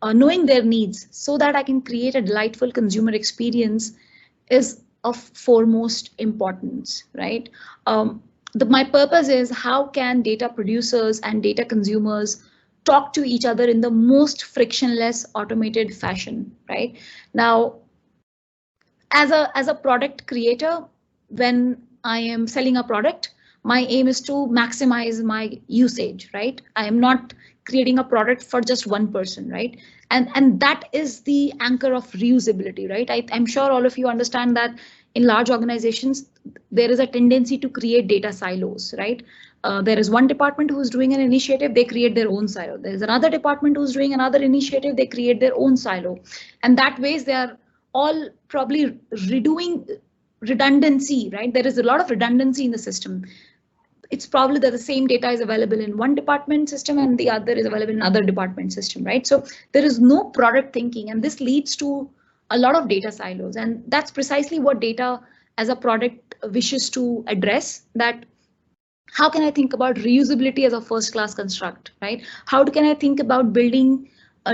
knowing their needs so that I can create a delightful consumer experience is of foremost importance, right? My purpose is how can data producers and data consumers talk to each other in the most frictionless automated fashion, right? Now, as a product creator, when I am selling a product, my aim is to maximize my usage, right? I am not creating a product for just one person, right? And that is the anchor of reusability, right? I'm sure all of you understand that in large organizations, there is a tendency to create data silos, right? There is one department who's doing an initiative, they create their own silo. There is another department who's doing another initiative, they create their own silo. And that ways they are all probably redoing redundancy, right? There is a lot of redundancy in the system. It's probably that the same data is available in one department system and the other is available in another department system, right? So there is no product thinking, and this leads to a lot of data silos. And that's precisely what data as a product wishes to address, that how can I think about reusability as a first class construct, right? How can I think about building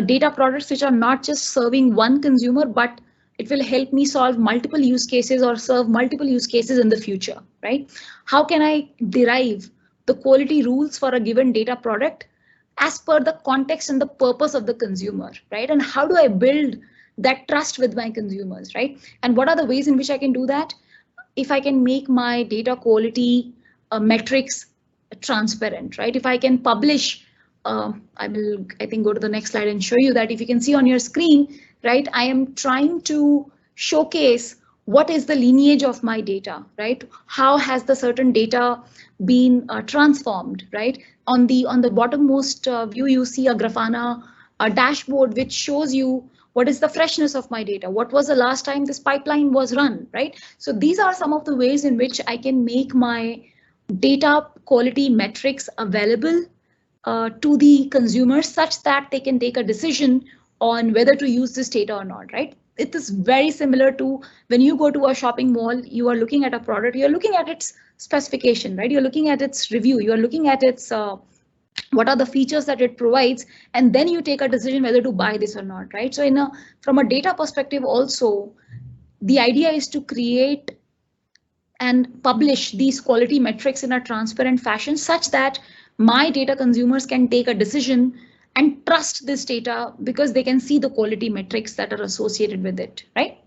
data products which are not just serving one consumer, but it will help me solve multiple use cases or serve multiple use cases in the future, right? How can I derive the quality rules for a given data product as per the context and the purpose of the consumer, right? And how do I build that trust with my consumers, right? And what are the ways in which I can do that? If I can make my data quality metrics transparent, right? If I can publish, I think go to the next slide and show you that. If you can see on your screen, right, I am trying to showcase what is the lineage of my data, right? How has the certain data been transformed, right? On the bottommost view, you see a Grafana dashboard which shows you what is the freshness of my data, what was the last time this pipeline was run, right? So these are some of the ways in which I can make my data quality metrics available to the consumers such that they can take a decision on whether to use this data or not, right? It is very similar to when you go to a shopping mall, you are looking at a product, you're looking at its specification, right? You're looking at its review, you're looking at its what are the features that it provides, and then you take a decision whether to buy this or not, right? So from a data perspective also, the idea is to create and publish these quality metrics in a transparent fashion such that my data consumers can take a decision and trust this data because they can see the quality metrics that are associated with it, right?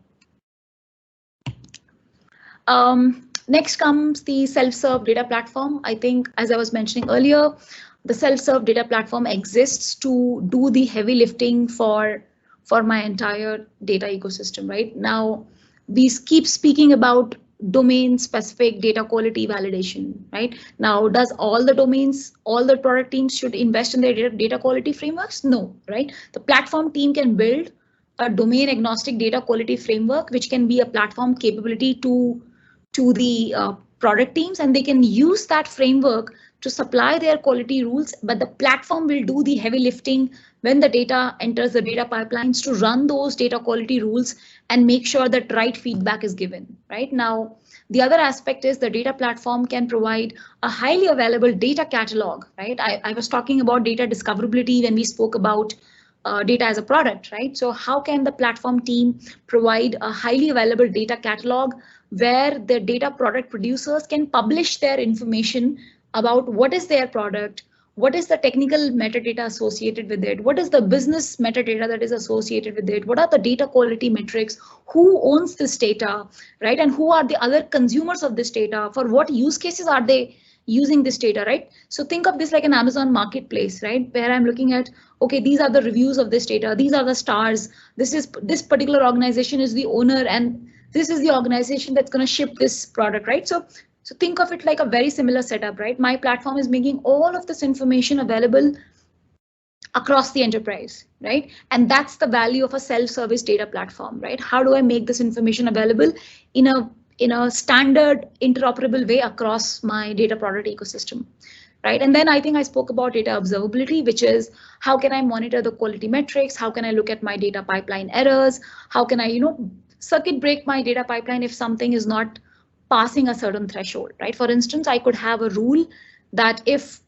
Next comes the self-serve data platform. I think, as I was mentioning earlier, the self-serve data platform exists to do the heavy lifting for my entire data ecosystem, right? Now, we keep speaking about domain-specific data quality validation, right? Now, does all the domains, all the product teams should invest in their data quality frameworks? No, right? The platform team can build a domain agnostic data quality framework, which can be a platform capability to the product teams, and they can use that framework to supply their quality rules, but the platform will do the heavy lifting when the data enters the data pipelines to run those data quality rules and make sure that right feedback is given, right? Now, the other aspect is the data platform can provide a highly available data catalog, right? I was talking about data discoverability when we spoke about data as a product, right? So how can the platform team provide a highly available data catalog where the data product producers can publish their information about what is their product, what is the technical metadata associated with it, what is the business metadata that is associated with it, what are the data quality metrics, who owns this data, right? And who are the other consumers of this data, for what use cases are they using this data, right? So think of this like an Amazon marketplace, right? Where I'm looking at, okay, these are the reviews of this data, these are the stars, this particular organization is the owner, and this is the organization that's going to ship this product, right? So think of it like a very similar setup, right? My platform is making all of this information available across the enterprise, right? And that's the value of a self-service data platform, right? How do I make this information available in a standard interoperable way across my data product ecosystem, right? And then I think I spoke about data observability, which is how can I monitor the quality metrics? How can I look at my data pipeline errors? How can I, circuit break my data pipeline if something is not passing a certain threshold, right? For instance, I could have a rule that if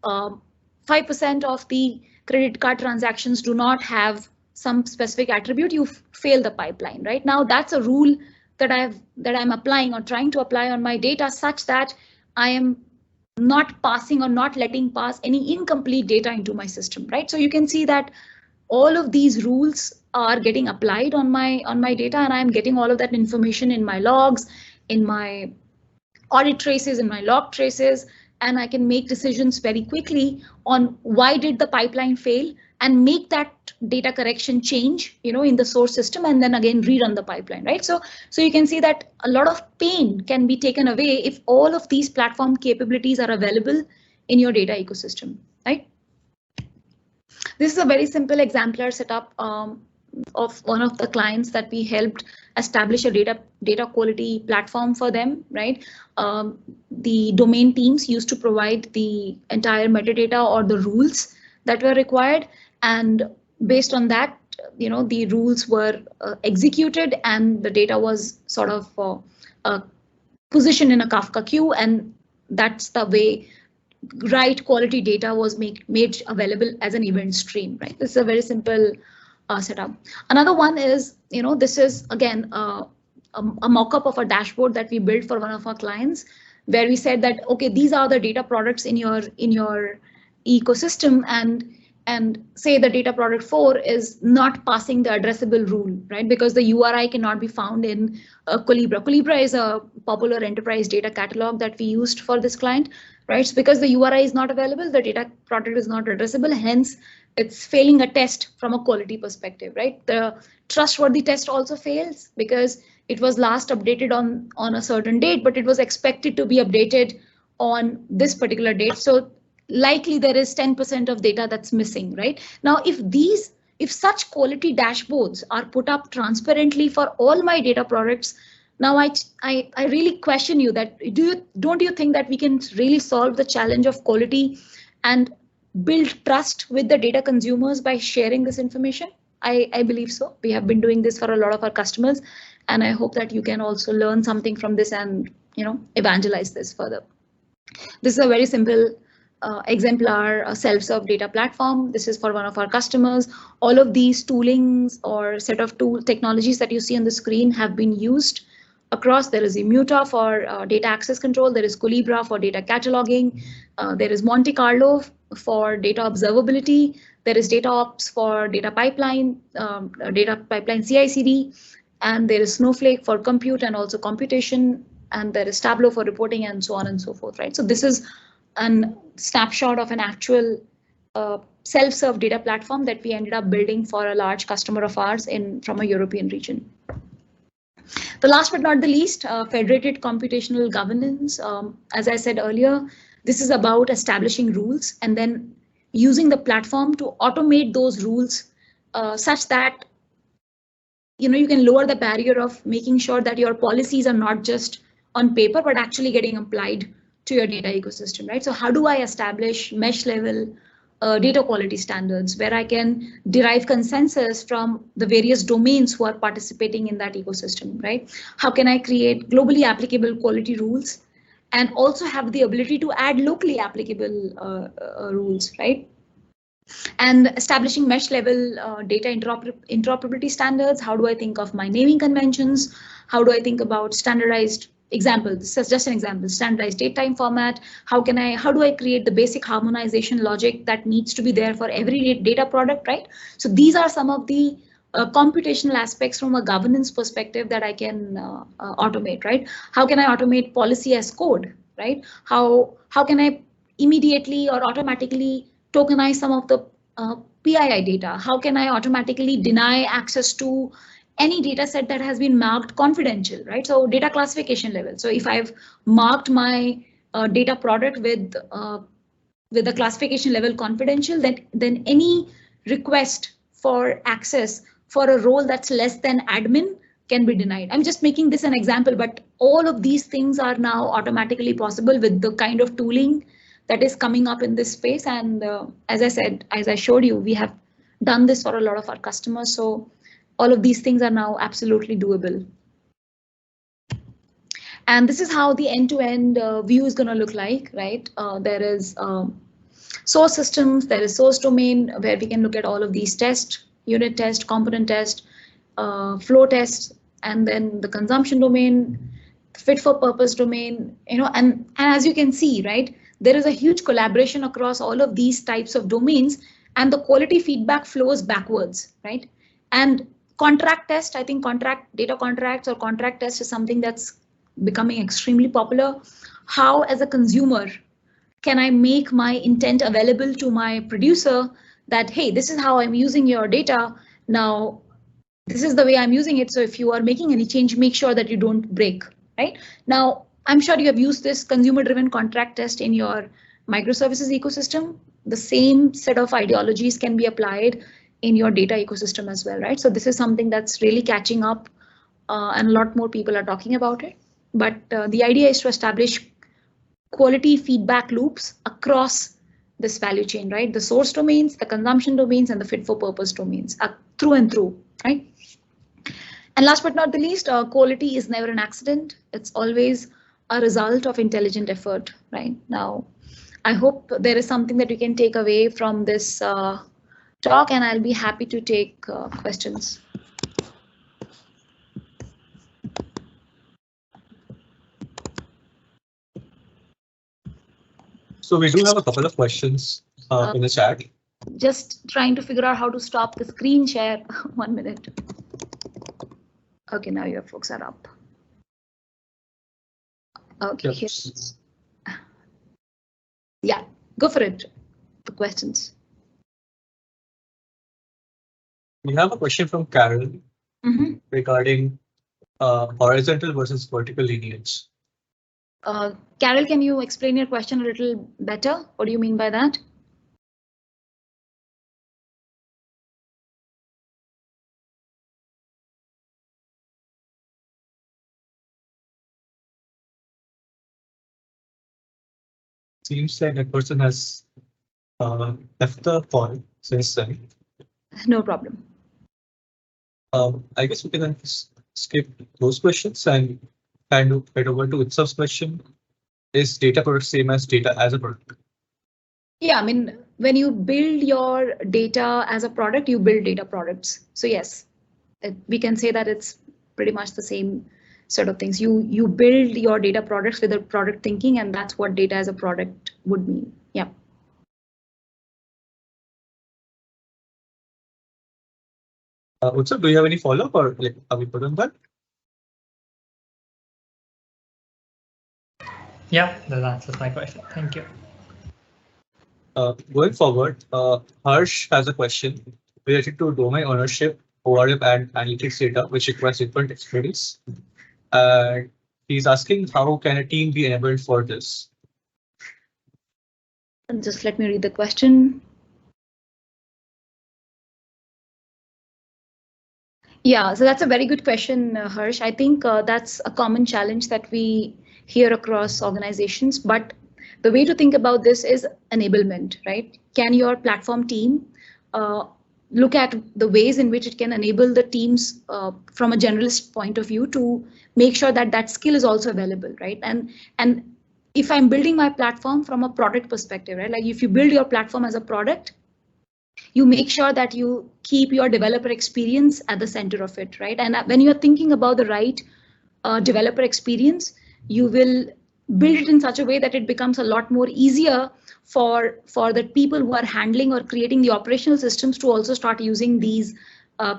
5% of the credit card transactions do not have some specific attribute, you fail the pipeline, right? Now that's a rule that I'm applying or trying to apply on my data such that I am not passing or not letting pass any incomplete data into my system, right? So you can see that all of these rules are getting applied on my data, and I'm getting all of that information in my logs, in my audit traces, in my log traces, and I can make decisions very quickly on why did the pipeline fail and make that data correction change, in the source system, and then again rerun the pipeline, right? So you can see that a lot of pain can be taken away if all of these platform capabilities are available in your data ecosystem, right? This is a very simple exemplar setup of one of the clients that we helped establish a data quality platform for them, right? The domain teams used to provide the entire metadata or the rules that were required, and based on that, the rules were executed and the data was sort of positioned in a Kafka queue, and that's the way right quality data was made available as an event stream, right? This is a very simple setup. Another one is, this is again a mock-up of a dashboard that we built for one of our clients, where we said that, okay, these are the data products in your ecosystem, and say the data product 4 is not passing the addressable rule, right? Because the URI cannot be found in Colibra. Colibra is a popular enterprise data catalog that we used for this client, right? So because the URI is not available, the data product is not addressable, hence it's failing a test from a quality perspective, right? The trustworthy test also fails because it was last updated on a certain date, but it was expected to be updated on this particular date. So likely there is 10% of data that's missing, right? Now, if such quality dashboards are put up transparently for all my data products, now I really question you that don't you think that we can really solve the challenge of quality and build trust with the data consumers by sharing this information? I believe so. We have been doing this for a lot of our customers, and I hope that you can also learn something from this and evangelize this further. This is a very simple exemplar self-serve data platform. This is for one of our customers. All of these toolings or set of tool technologies that you see on the screen have been used across. There is Immuta for data access control. There is Colibra for data cataloging. There is Monte Carlo for data observability. There is DataOps for data pipeline CI/CD, and there is Snowflake for compute and also computation, and there is Tableau for reporting, and so on and so forth, right? So this is a snapshot of an actual self-serve data platform that we ended up building for a large customer of ours from a European region. The last but not the least, federated computational governance. As I said earlier, this is about establishing rules and then using the platform to automate those rules such that you can lower the barrier of making sure that your policies are not just on paper but actually getting applied to your data ecosystem, right? So how do I establish mesh level data quality standards where I can derive consensus from the various domains who are participating in that ecosystem, right? How can I create globally applicable quality rules and also have the ability to add locally applicable rules, right? And establishing mesh level data interoperability standards. How do I think of my naming conventions? How do I think about standardized example? This is just an example, standardized date time format. How do I create the basic harmonization logic that needs to be there for every data product, right? So these are some of the computational aspects from a governance perspective that I can automate, right? How can I automate policy as code, right? How can I immediately or automatically tokenize some of the PII data? How can I automatically deny access to any data set that has been marked confidential, right? So data classification level. So if I've marked my data product with the classification level confidential, then any request for access for a role that's less than admin can be denied. I'm just making this an example, but all of these things are now automatically possible with the kind of tooling that is coming up in this space. And as I showed you, we have done this for a lot of our customers. So all of these things are now absolutely doable. And this is how the end-to-end view is going to look like, right? There is source systems, there is source domain where we can look at all of these tests, unit test, component test, flow test, and then the consumption domain, fit for purpose domain, and as you can see, right, there is a huge collaboration across all of these types of domains, and the quality feedback flows backwards, right? And contract test, I think data contracts or contract test is something that's becoming extremely popular. How, as a consumer, can I make my intent available to my producer that, hey, this is how I'm using your data. Now, this is the way I'm using it. So if you are making any change, make sure that you don't break, right? Now, I'm sure you have used this consumer-driven contract test in your microservices ecosystem. The same set of ideologies can be applied in your data ecosystem as well, right? So this is something that's really catching up and a lot more people are talking about it. But the idea is to establish quality feedback loops across this value chain, right? The source domains, the consumption domains, and the fit for purpose domains through and through, right? And last but not the least, quality is never an accident. It's always a result of intelligent effort, right? Now, I hope there is something that you can take away from this talk, and I'll be happy to take questions. So we do have a couple of questions in the chat. Just trying to figure out how to stop the screen share. 1 minute. Okay, now your folks are up. Okay. Yes. Yeah, go for it. The questions. We have a question from Carol regarding horizontal versus vertical lineage. Carol, can you explain your question a little better? What do you mean by that? Seems like that person has left the call since then. No problem. I guess we can then skip those questions and kind of head over to Utsav's question. Is data product same as data as a product? Yeah, I mean, when you build your data as a product, you build data products. So yes, we can say that it's pretty much the same sort of things. You build your data products with a product thinking, and that's what data as a product would mean. Yeah. Utsav, do you have any follow-up or like are we put on that? Yeah, that answers my question. Thank you. Going forward, Harsh has a question related to domain ownership, ORM, and analytics data, which requires different expertise. And he's asking how can a team be enabled for this? And just let me read the question. Yeah, so that's a very good question, Harsh. I think that's a common challenge that we hear across organizations. But the way to think about this is enablement, right? Can your platform team look at the ways in which it can enable the teams from a generalist point of view to make sure that that skill is also available, right? And if I'm building my platform from a product perspective, right? Like if you build your platform as a product, you make sure that you keep your developer experience at the center of it, right? And when you're thinking about the right developer experience, you will build it in such a way that it becomes a lot more easier for the people who are handling or creating the operational systems to also start using these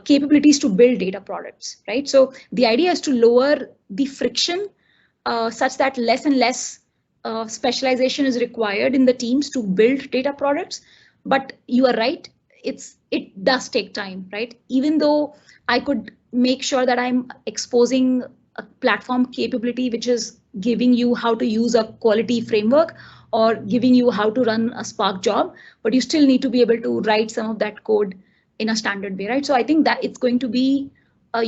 capabilities to build data products, right? So the idea is to lower the friction such that less and less specialization is required in the teams to build data products. But you are right, it does take time, right? Even though I could make sure that I'm exposing a platform capability which is giving you how to use a quality framework or giving you how to run a Spark job, but you still need to be able to write some of that code in a standard way, right? So I think that it's going to be a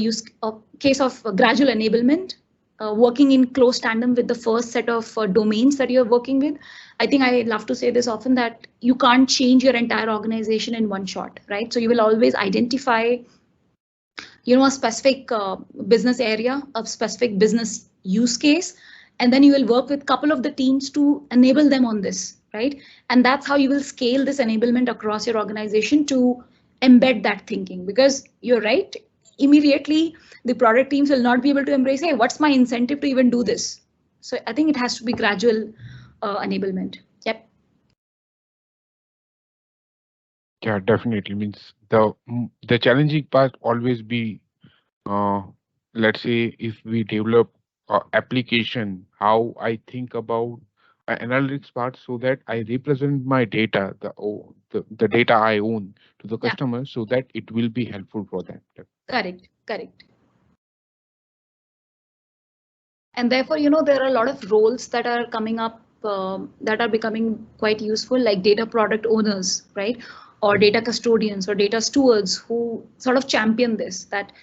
case of gradual enablement, working in close tandem with the first set of domains that you're working with. I think I love to say this often that you can't change your entire organization in one shot, right? So you will always identify, a specific business area, a specific business use case, and then you will work with a couple of the teams to enable them on this, right? And that's how you will scale this enablement across your organization to embed that thinking, because you're right, immediately the product teams will not be able to embrace, hey, what's my incentive to even do this? So I think it has to be gradual enablement. Yep. Yeah, definitely. Means the challenging part always be, let's say, if we develop application, how I think about analytics part so that I represent my data, the data I own to the Yeah. customer, so that it will be helpful for them. Correct. And therefore, there are a lot of roles that are coming up that are becoming quite useful, like data product owners, right? Or data custodians or data stewards who sort of champion this, that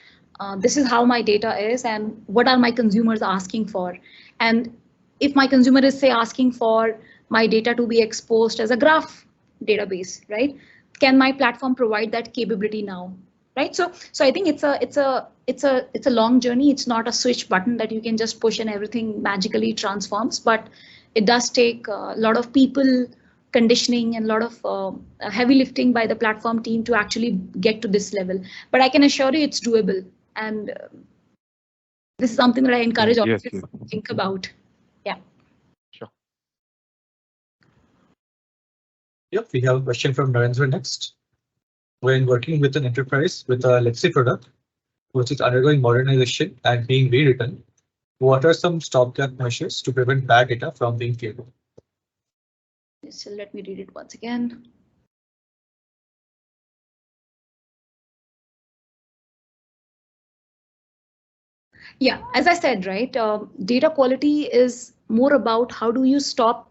this is how my data is and what are my consumers asking for. And if my consumer is, say, asking for my data to be exposed as a graph database, right? Can my platform provide that capability now? Right. So I think it's a long journey. It's not a switch button that you can just push and everything magically transforms, but it does take a lot of people conditioning and a lot of heavy lifting by the platform team to actually get to this level. But I can assure you it's doable. And this is something that I encourage all of you to think about. Yeah. Sure. Yep, we have a question from Narendra next. When working with an enterprise with a legacy product, which is undergoing modernization and being rewritten, what are some stopgap measures to prevent bad data from being created? So let me read it once again. Yeah, as I said, right, data quality is more about how do you stop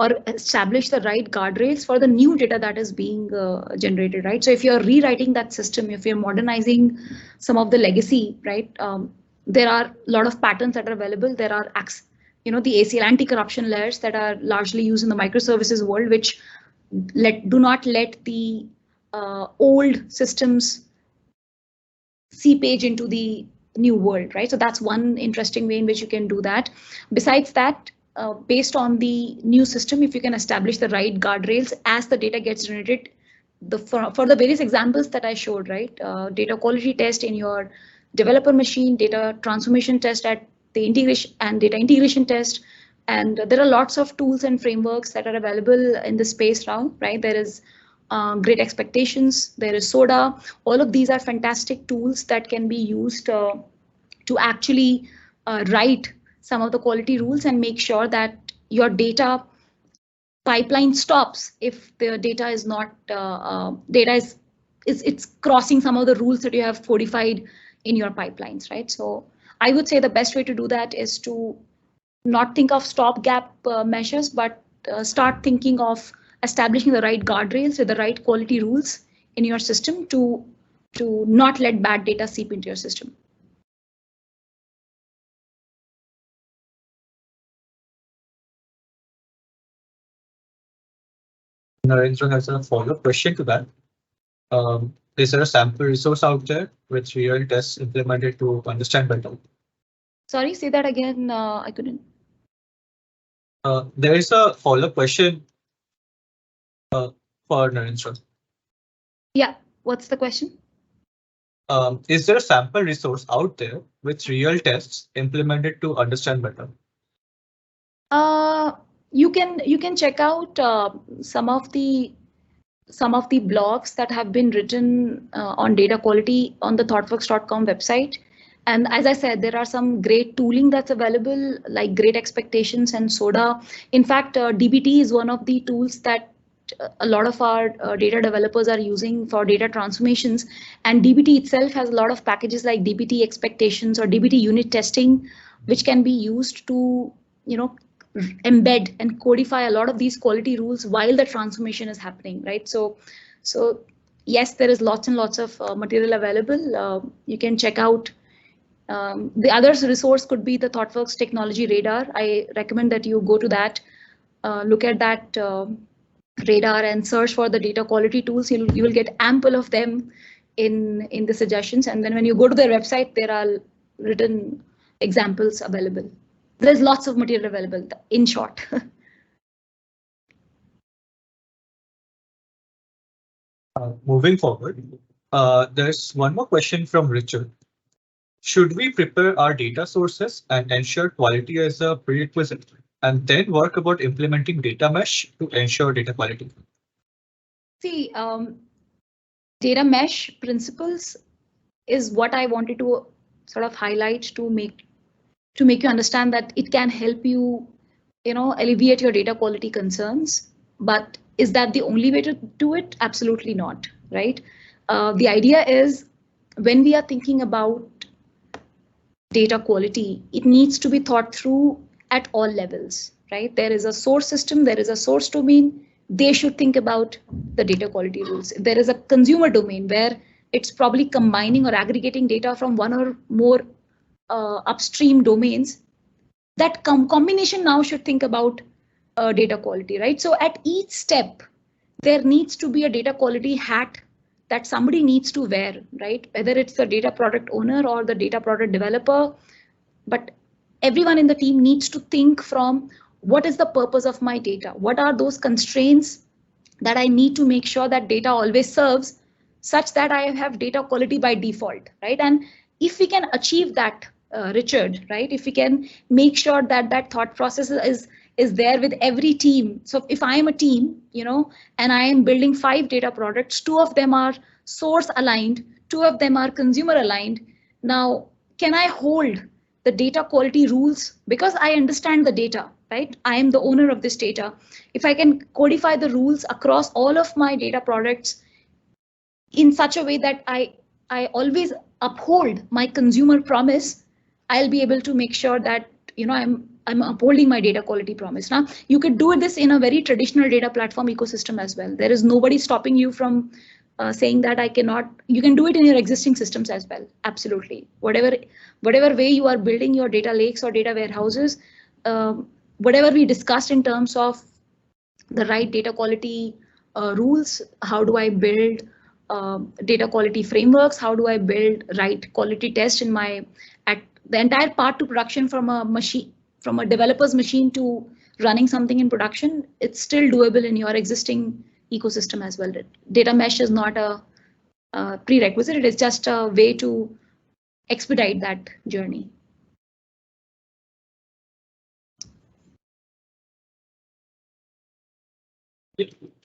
or establish the right guardrails for the new data that is being generated, right? So if you're rewriting that system, if you're modernizing some of the legacy, right, there are a lot of patterns that are available. There are, the ACL anti-corruption layers that are largely used in the microservices world, which do not let the old systems seepage into the new world, right? So that's one interesting way in which you can do that. Besides that, based on the new system, if you can establish the right guardrails as the data gets generated, for the various examples that I showed, right? Data quality test in your developer machine, data transformation test at the integration and data integration test. And there are lots of tools and frameworks that are available in the space now, right? There is Great Expectations, there is SODA. All of these are fantastic tools that can be used to actually write some of the quality rules and make sure that your data pipeline stops if the data is not it's crossing some of the rules that you have codified in your pipelines, right? So I would say the best way to do that is to not think of stopgap measures, but start thinking of establishing the right guardrails with the right quality rules in your system to not let bad data seep into your system. Narendra has a follow-up question to that. Is there a sample resource out there with real tests implemented to understand better? Sorry, say that again. I couldn't. There is a follow-up question for Narendra. Yeah, what's the question? Is there a sample resource out there with real tests implemented to understand better? You can check out some of the blogs that have been written on data quality on the thoughtworks.com website. And as I said, there are some great tooling that's available, like Great Expectations and SODA. In fact, dbt is one of the tools that a lot of our data developers are using for data transformations. And dbt itself has a lot of packages like dbt expectations or dbt unit testing, which can be used to, embed and codify a lot of these quality rules while the transformation is happening, right? So yes, there is lots and lots of material available. You can check out. The other resource could be the ThoughtWorks Technology Radar. I recommend that you go to that, look at that radar and search for the data quality tools. You will get ample of them in the suggestions. And then when you go to their website, there are written examples available. There's lots of material available, in short. Moving forward, there's one more question from Richard. Should we prepare our data sources and ensure quality as a prerequisite, and then work about implementing data mesh to ensure data quality? See, data mesh principles is what I wanted to sort of highlight to make you understand that it can help you, alleviate your data quality concerns. But is that the only way to do it? Absolutely not, right? The idea is when we are thinking about data quality, it needs to be thought through at all levels, right? There is a source system, there is a source domain. They should think about the data quality rules. If there is a consumer domain where it's probably combining or aggregating data from one or more upstream domains, that combination now should think about data quality, right? So at each step, there needs to be a data quality hat that somebody needs to wear, right? Whether it's the data product owner or the data product developer, but everyone in the team needs to think from what is the purpose of my data? What are those constraints that I need to make sure that data always serves such that I have data quality by default, right? And if we can achieve that, Richard, right? If we can make sure that that thought process is there with every team. So if I am a team, and I am building 5 data products, 2 of them are source aligned, 2 of them are consumer aligned. Now, can I hold the data quality rules because I understand the data, right? I am the owner of this data. If I can codify the rules across all of my data products in such a way that I always uphold my consumer promise, I'll be able to make sure that I'm upholding my data quality promise. Now, you could do this in a very traditional data platform ecosystem as well. There is nobody stopping you from saying that I cannot. You can do it in your existing systems as well. Absolutely. Whatever way you are building your data lakes or data warehouses, whatever we discussed in terms of the right data quality rules, how do I build data quality frameworks, how do I build right quality test in my the entire path to production from a machine, from a developer's machine to running something in production, it's still doable in your existing ecosystem as well. Data mesh is not a prerequisite, it is just a way to expedite that journey.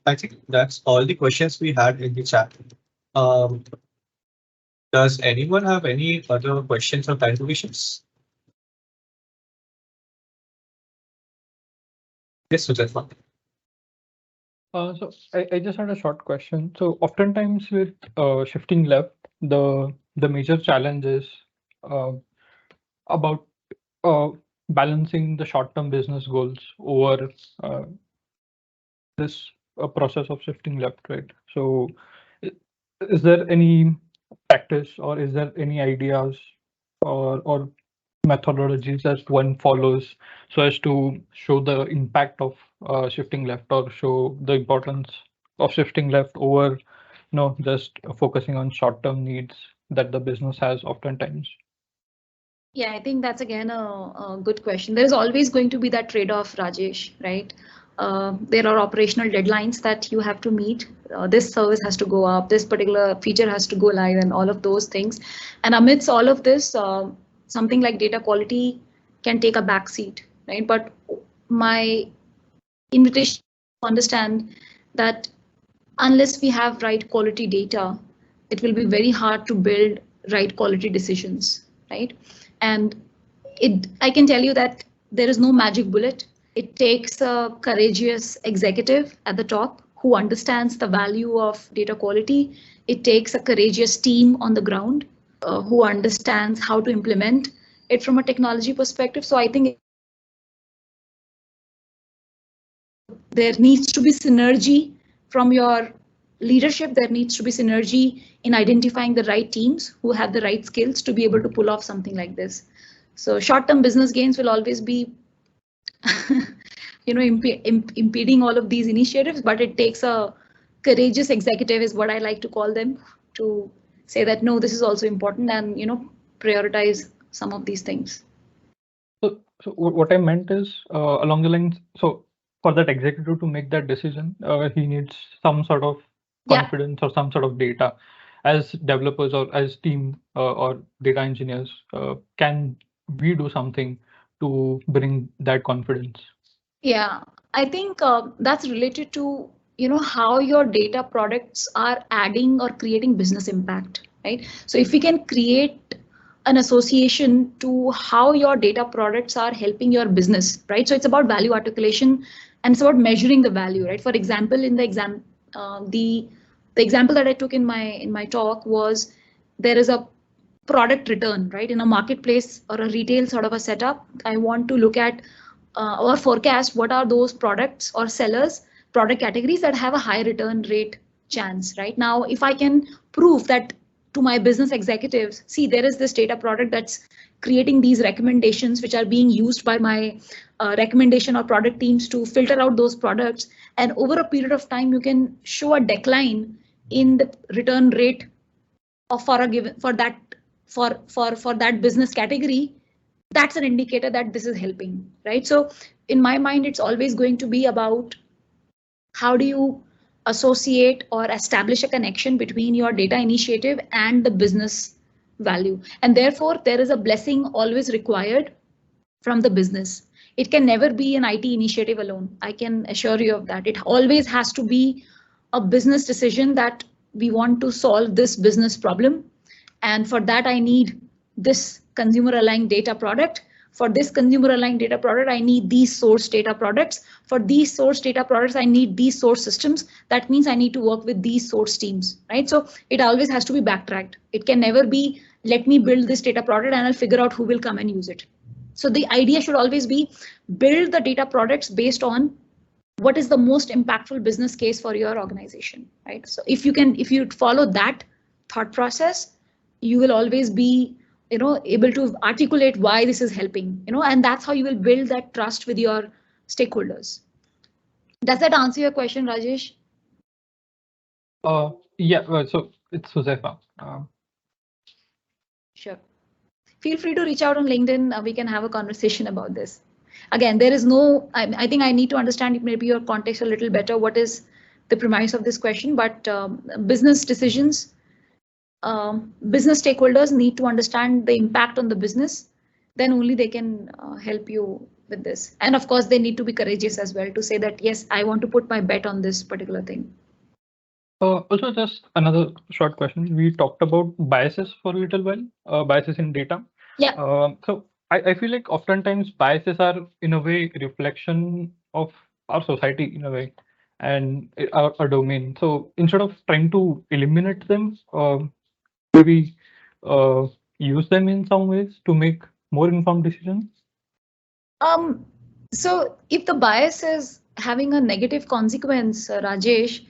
I think that's all the questions we had in the chat. Does anyone have any other questions or clarifications? Yes, Sujatma. So I just had a short question. So oftentimes with shifting left, the major challenge is about balancing the short-term business goals over this process of shifting left, right? So is there any practice or is there any ideas or methodologies that one follows so as to show the impact of shifting left or show the importance of shifting left over just focusing on short-term needs that the business has oftentimes? Yeah, I think that's again a good question. There is always going to be that trade-off, Rajesh, right? There are operational deadlines that you have to meet. This service has to go up, this particular feature has to go live, and all of those things. And amidst all of this, something like data quality can take a back seat, right? But my invitation to understand that unless we have right quality data, it will be very hard to build right quality decisions, right? And I can tell you that there is no magic bullet. It takes a courageous executive at the top who understands the value of data quality. It takes a courageous team on the ground who understands how to implement it from a technology perspective. So I think there needs to be synergy from your leadership. There needs to be synergy in identifying the right teams who have the right skills to be able to pull off something like this. So short-term business gains will always be impeding all of these initiatives, but it takes a courageous executive, is what I like to call them, to say that no, this is also important, and prioritize some of these things. So what I meant is along the lines, so for that executive to make that decision, he needs some sort of confidence or some sort of data. As developers or as team or data engineers, can we do something to bring that confidence? Yeah, I think that's related to how your data products are adding or creating business impact, right? So if we can create an association to how your data products are helping your business, right? So it's about value articulation and it's about measuring the value, right? For example, in the example that I took in my talk was there is a product return, right? In a marketplace or a retail sort of a setup, I want to look at or forecast what are those products or sellers, product categories that have a high return rate chance, right? Now, if I can prove that to my business executives, see, there is this data product that's creating these recommendations which are being used by my recommendation or product teams to filter out those products. And over a period of time, you can show a decline in the return rate of for that business category. That's an indicator that this is helping, right? So in my mind, it's always going to be about how do you associate or establish a connection between your data initiative and the business value. And therefore, there is a blessing always required from the business. It can never be an IT initiative alone. I can assure you of that. It always has to be a business decision that we want to solve this business problem. And for that, I need this consumer aligned data product. For this consumer aligned data product, I need these source data products. For these source data products, I need these source systems. That means I need to work with these source teams, right? So it always has to be backtracked. It can never be, let me build this data product and I'll figure out who will come and use it. So the idea should always be build the data products based on what is the most impactful business case for your organization, right? So if you follow that thought process, you will always be able to articulate why this is helping, and that's how you will build that trust with your stakeholders. Does that answer your question, Rajesh? Yeah, so it's Josefa. Sure. Feel free to reach out on LinkedIn. We can have a conversation about this. again, there is no, I think I need to understand maybe your context a little better. What is the premise of this question? But business decisions, business stakeholders need to understand the impact on the business. Then only they can help you with this. And of course, they need to be courageous as well to say that, yes, I want to put my bet on this particular thing. Also, just another short question. We talked about biases for a little while, biases in data. Yeah. So I feel like oftentimes biases are in a way reflection of our society in a way and our domain. So instead of trying to eliminate them, maybe use them in some ways to make more informed decisions. So if the bias is having a negative consequence, Rajesh,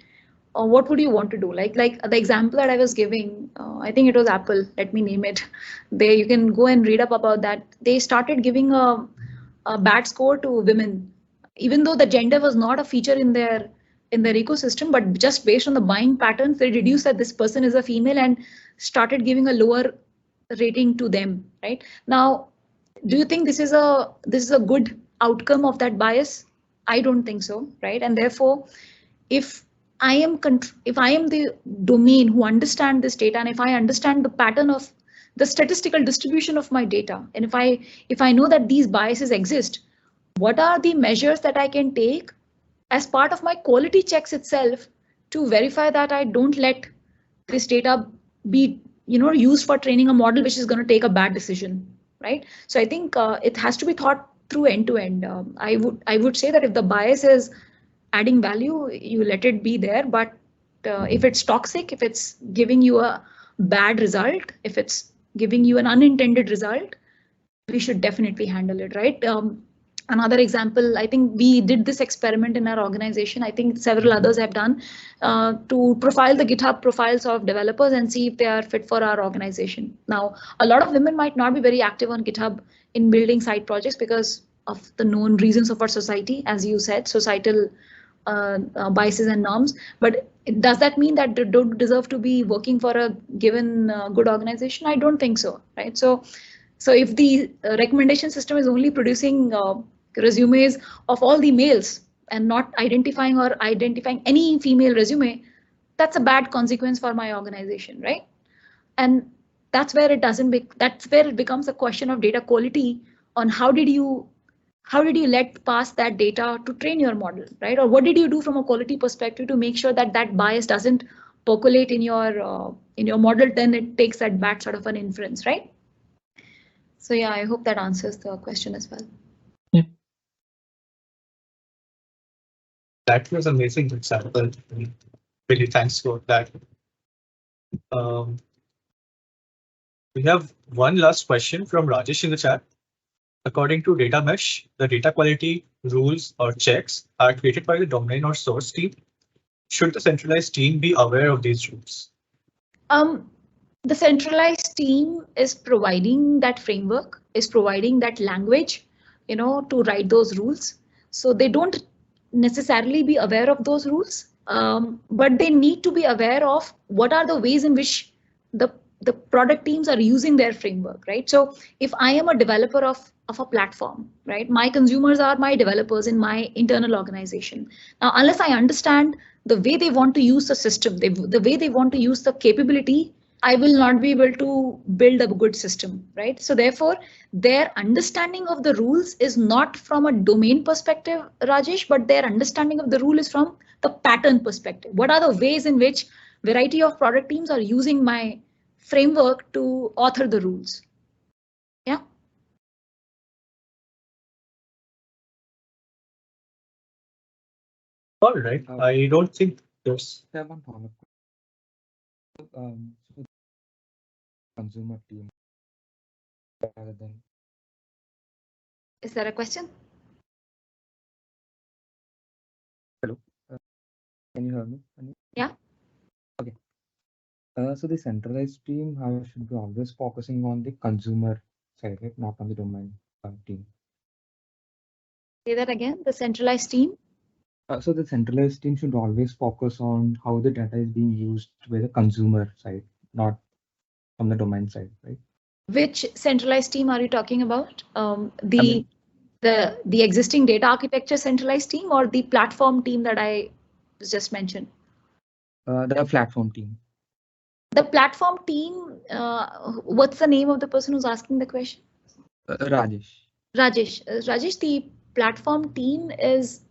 what would you want to do? Like the example that I was giving, I think it was Apple. Let me name it. You can go and read up about that. They started giving a bad score to women, even though the gender was not a feature in their ecosystem, but just based on the buying patterns, they deduced that this person is a female and started giving a lower rating to them. Right now, do you think this is a good outcome of that bias? I don't think so. Right, and therefore, if I am the domain who understand this data, and if I understand the pattern of the statistical distribution of my data, and if I know that these biases exist, what are the measures that I can take as part of my quality checks itself to verify that I don't let this data be used for training a model which is going to take a bad decision, right? So I think it has to be thought through end to end. I would say that if the bias is adding value, you let it be there. But if it's toxic, if it's giving you a bad result, if it's giving you an unintended result, we should definitely handle it, right? Another example, I think we did this experiment in our organization. I think several others have done to profile the GitHub profiles of developers and see if they are fit for our organization. Now, a lot of women might not be very active on GitHub in building side projects because of the known reasons of our society, as you said, societal biases and norms. But does that mean that they don't deserve to be working for a given good organization? I don't think so, right? So if the recommendation system is only producing resumes of all the males and not identifying any female resume, that's a bad consequence for my organization, right? And that's where it becomes a question of data quality on how did you let pass that data to train your model, right? Or what did you do from a quality perspective to make sure that that bias doesn't percolate in your model, then it takes that bad sort of an inference, right? So yeah, I hope that answers the question as well. Yeah. That was an amazing example. Really thanks for that. We have one last question from Rajesh in the chat. According to data mesh, the data quality rules or checks are created by the domain or source team. Should the centralized team be aware of these rules? The centralized team is providing that framework, is providing that language, to write those rules. So they don't necessarily be aware of those rules, but they need to be aware of what are the ways in which the product teams are using their framework, right? So if I am a developer of a platform, right, my consumers are my developers in my internal organization. Now, unless I understand the way they want to use the system, the way they want to use the capability, I will not be able to build a good system, right? So therefore, their understanding of the rules is not from a domain perspective, Rajesh, but their understanding of the rule is from the pattern perspective. What are the ways in which variety of product teams are using my framework to author the rules? Yeah. All right. I don't think there's. One follow-up. So consumer team rather than. Is there a question? Hello. Can you hear me? Yeah. Okay. So the centralized team should be always focusing on the consumer side, right? Not on the domain team. Say that again. The centralized team. So the centralized team should always focus on how the data is being used by the consumer side, not from the domain side, right? Which centralized team are you talking about? The existing data architecture centralized team or the platform team that I just mentioned? The platform team. The platform team, what's the name of the person who's asking the question? Rajesh. Rajesh. Rajesh, the platform team is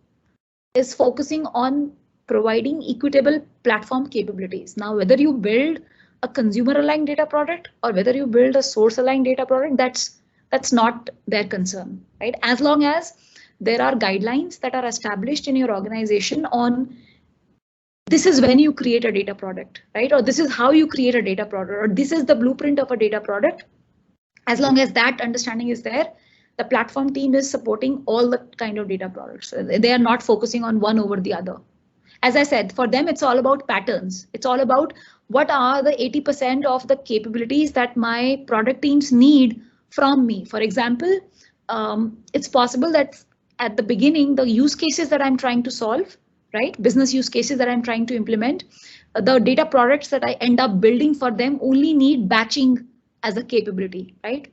focusing on providing equitable platform capabilities. Now, whether you build a consumer aligned data product or whether you build a source aligned data product, that's not their concern, right? As long as there are guidelines that are established in your organization on this is when you create a data product, right? Or this is how you create a data product, or this is the blueprint of a data product. As long as that understanding is there, the platform team is supporting all the kind of data products. They are not focusing on one over the other. As I said, for them, it's all about patterns. It's all about what are the 80% of the capabilities that my product teams need from me. For example, it's possible that at the beginning, the use cases that I'm trying to solve, right? Business use cases that I'm trying to implement, the data products that I end up building for them only need batching as a capability, right?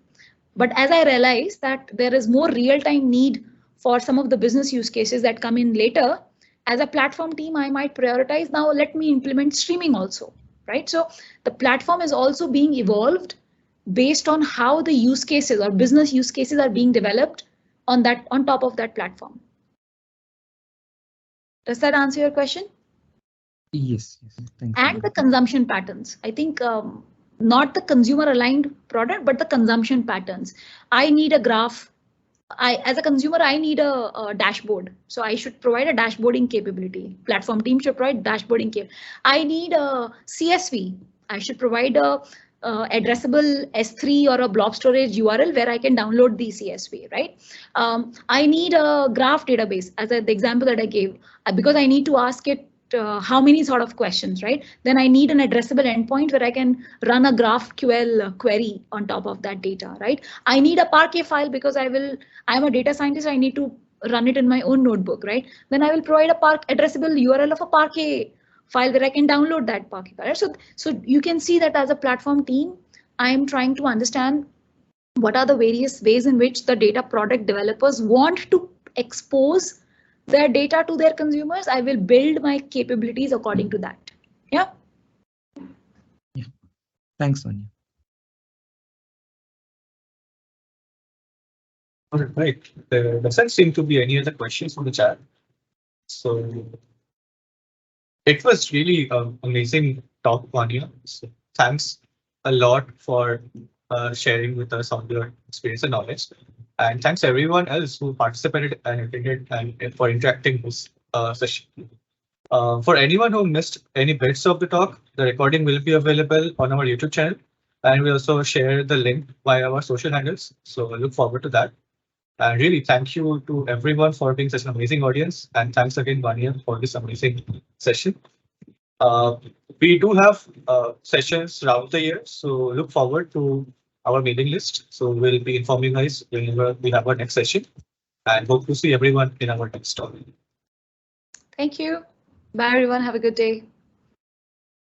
But as I realize that there is more real-time need for some of the business use cases that come in later, as a platform team, I might prioritize now, let me implement streaming also, right? So the platform is also being evolved based on how the use cases or business use cases are being developed on top of that platform. Does that answer your question? Yes. Thanks. And the consumption patterns. I think not the consumer aligned product, but the consumption patterns. I need a graph. As a consumer, I need a dashboard. So I should provide a dashboarding capability. Platform team should provide dashboarding capability. I need a CSV. I should provide a addressable S3 or a blob storage URL where I can download the CSV, right? I need a graph database as the example that I gave, because I need to ask it how many sort of questions, right? Then I need an addressable endpoint where I can run a GraphQL query on top of that data, right? I need a Parquet file because I'm a data scientist. I need to run it in my own notebook, right? Then I will provide a addressable URL of a Parquet file where I can download that Parquet file. So you can see that as a platform team, I'm trying to understand what are the various ways in which the data product developers want to expose their data to their consumers. I will build my capabilities according to that. Yeah. Thanks, Sonia. All right. There doesn't seem to be any other questions from the chat. So it was really amazing talk, Vanya. So thanks a lot for sharing with us on your experience and knowledge. And thanks everyone else who participated and attended and for interacting this session. For anyone who missed any bits of the talk, the recording will be available on our YouTube channel. And we also share the link via our social handles. So I look forward to that. And really, thank you to everyone for being such an amazing audience. And thanks again, Vanya, for this amazing session. We do have sessions throughout the year, so look forward to our mailing list. So we'll be informing you guys whenever we have our next session, and hope to see everyone in our next talk. Thank you. Bye, everyone. Have a good day.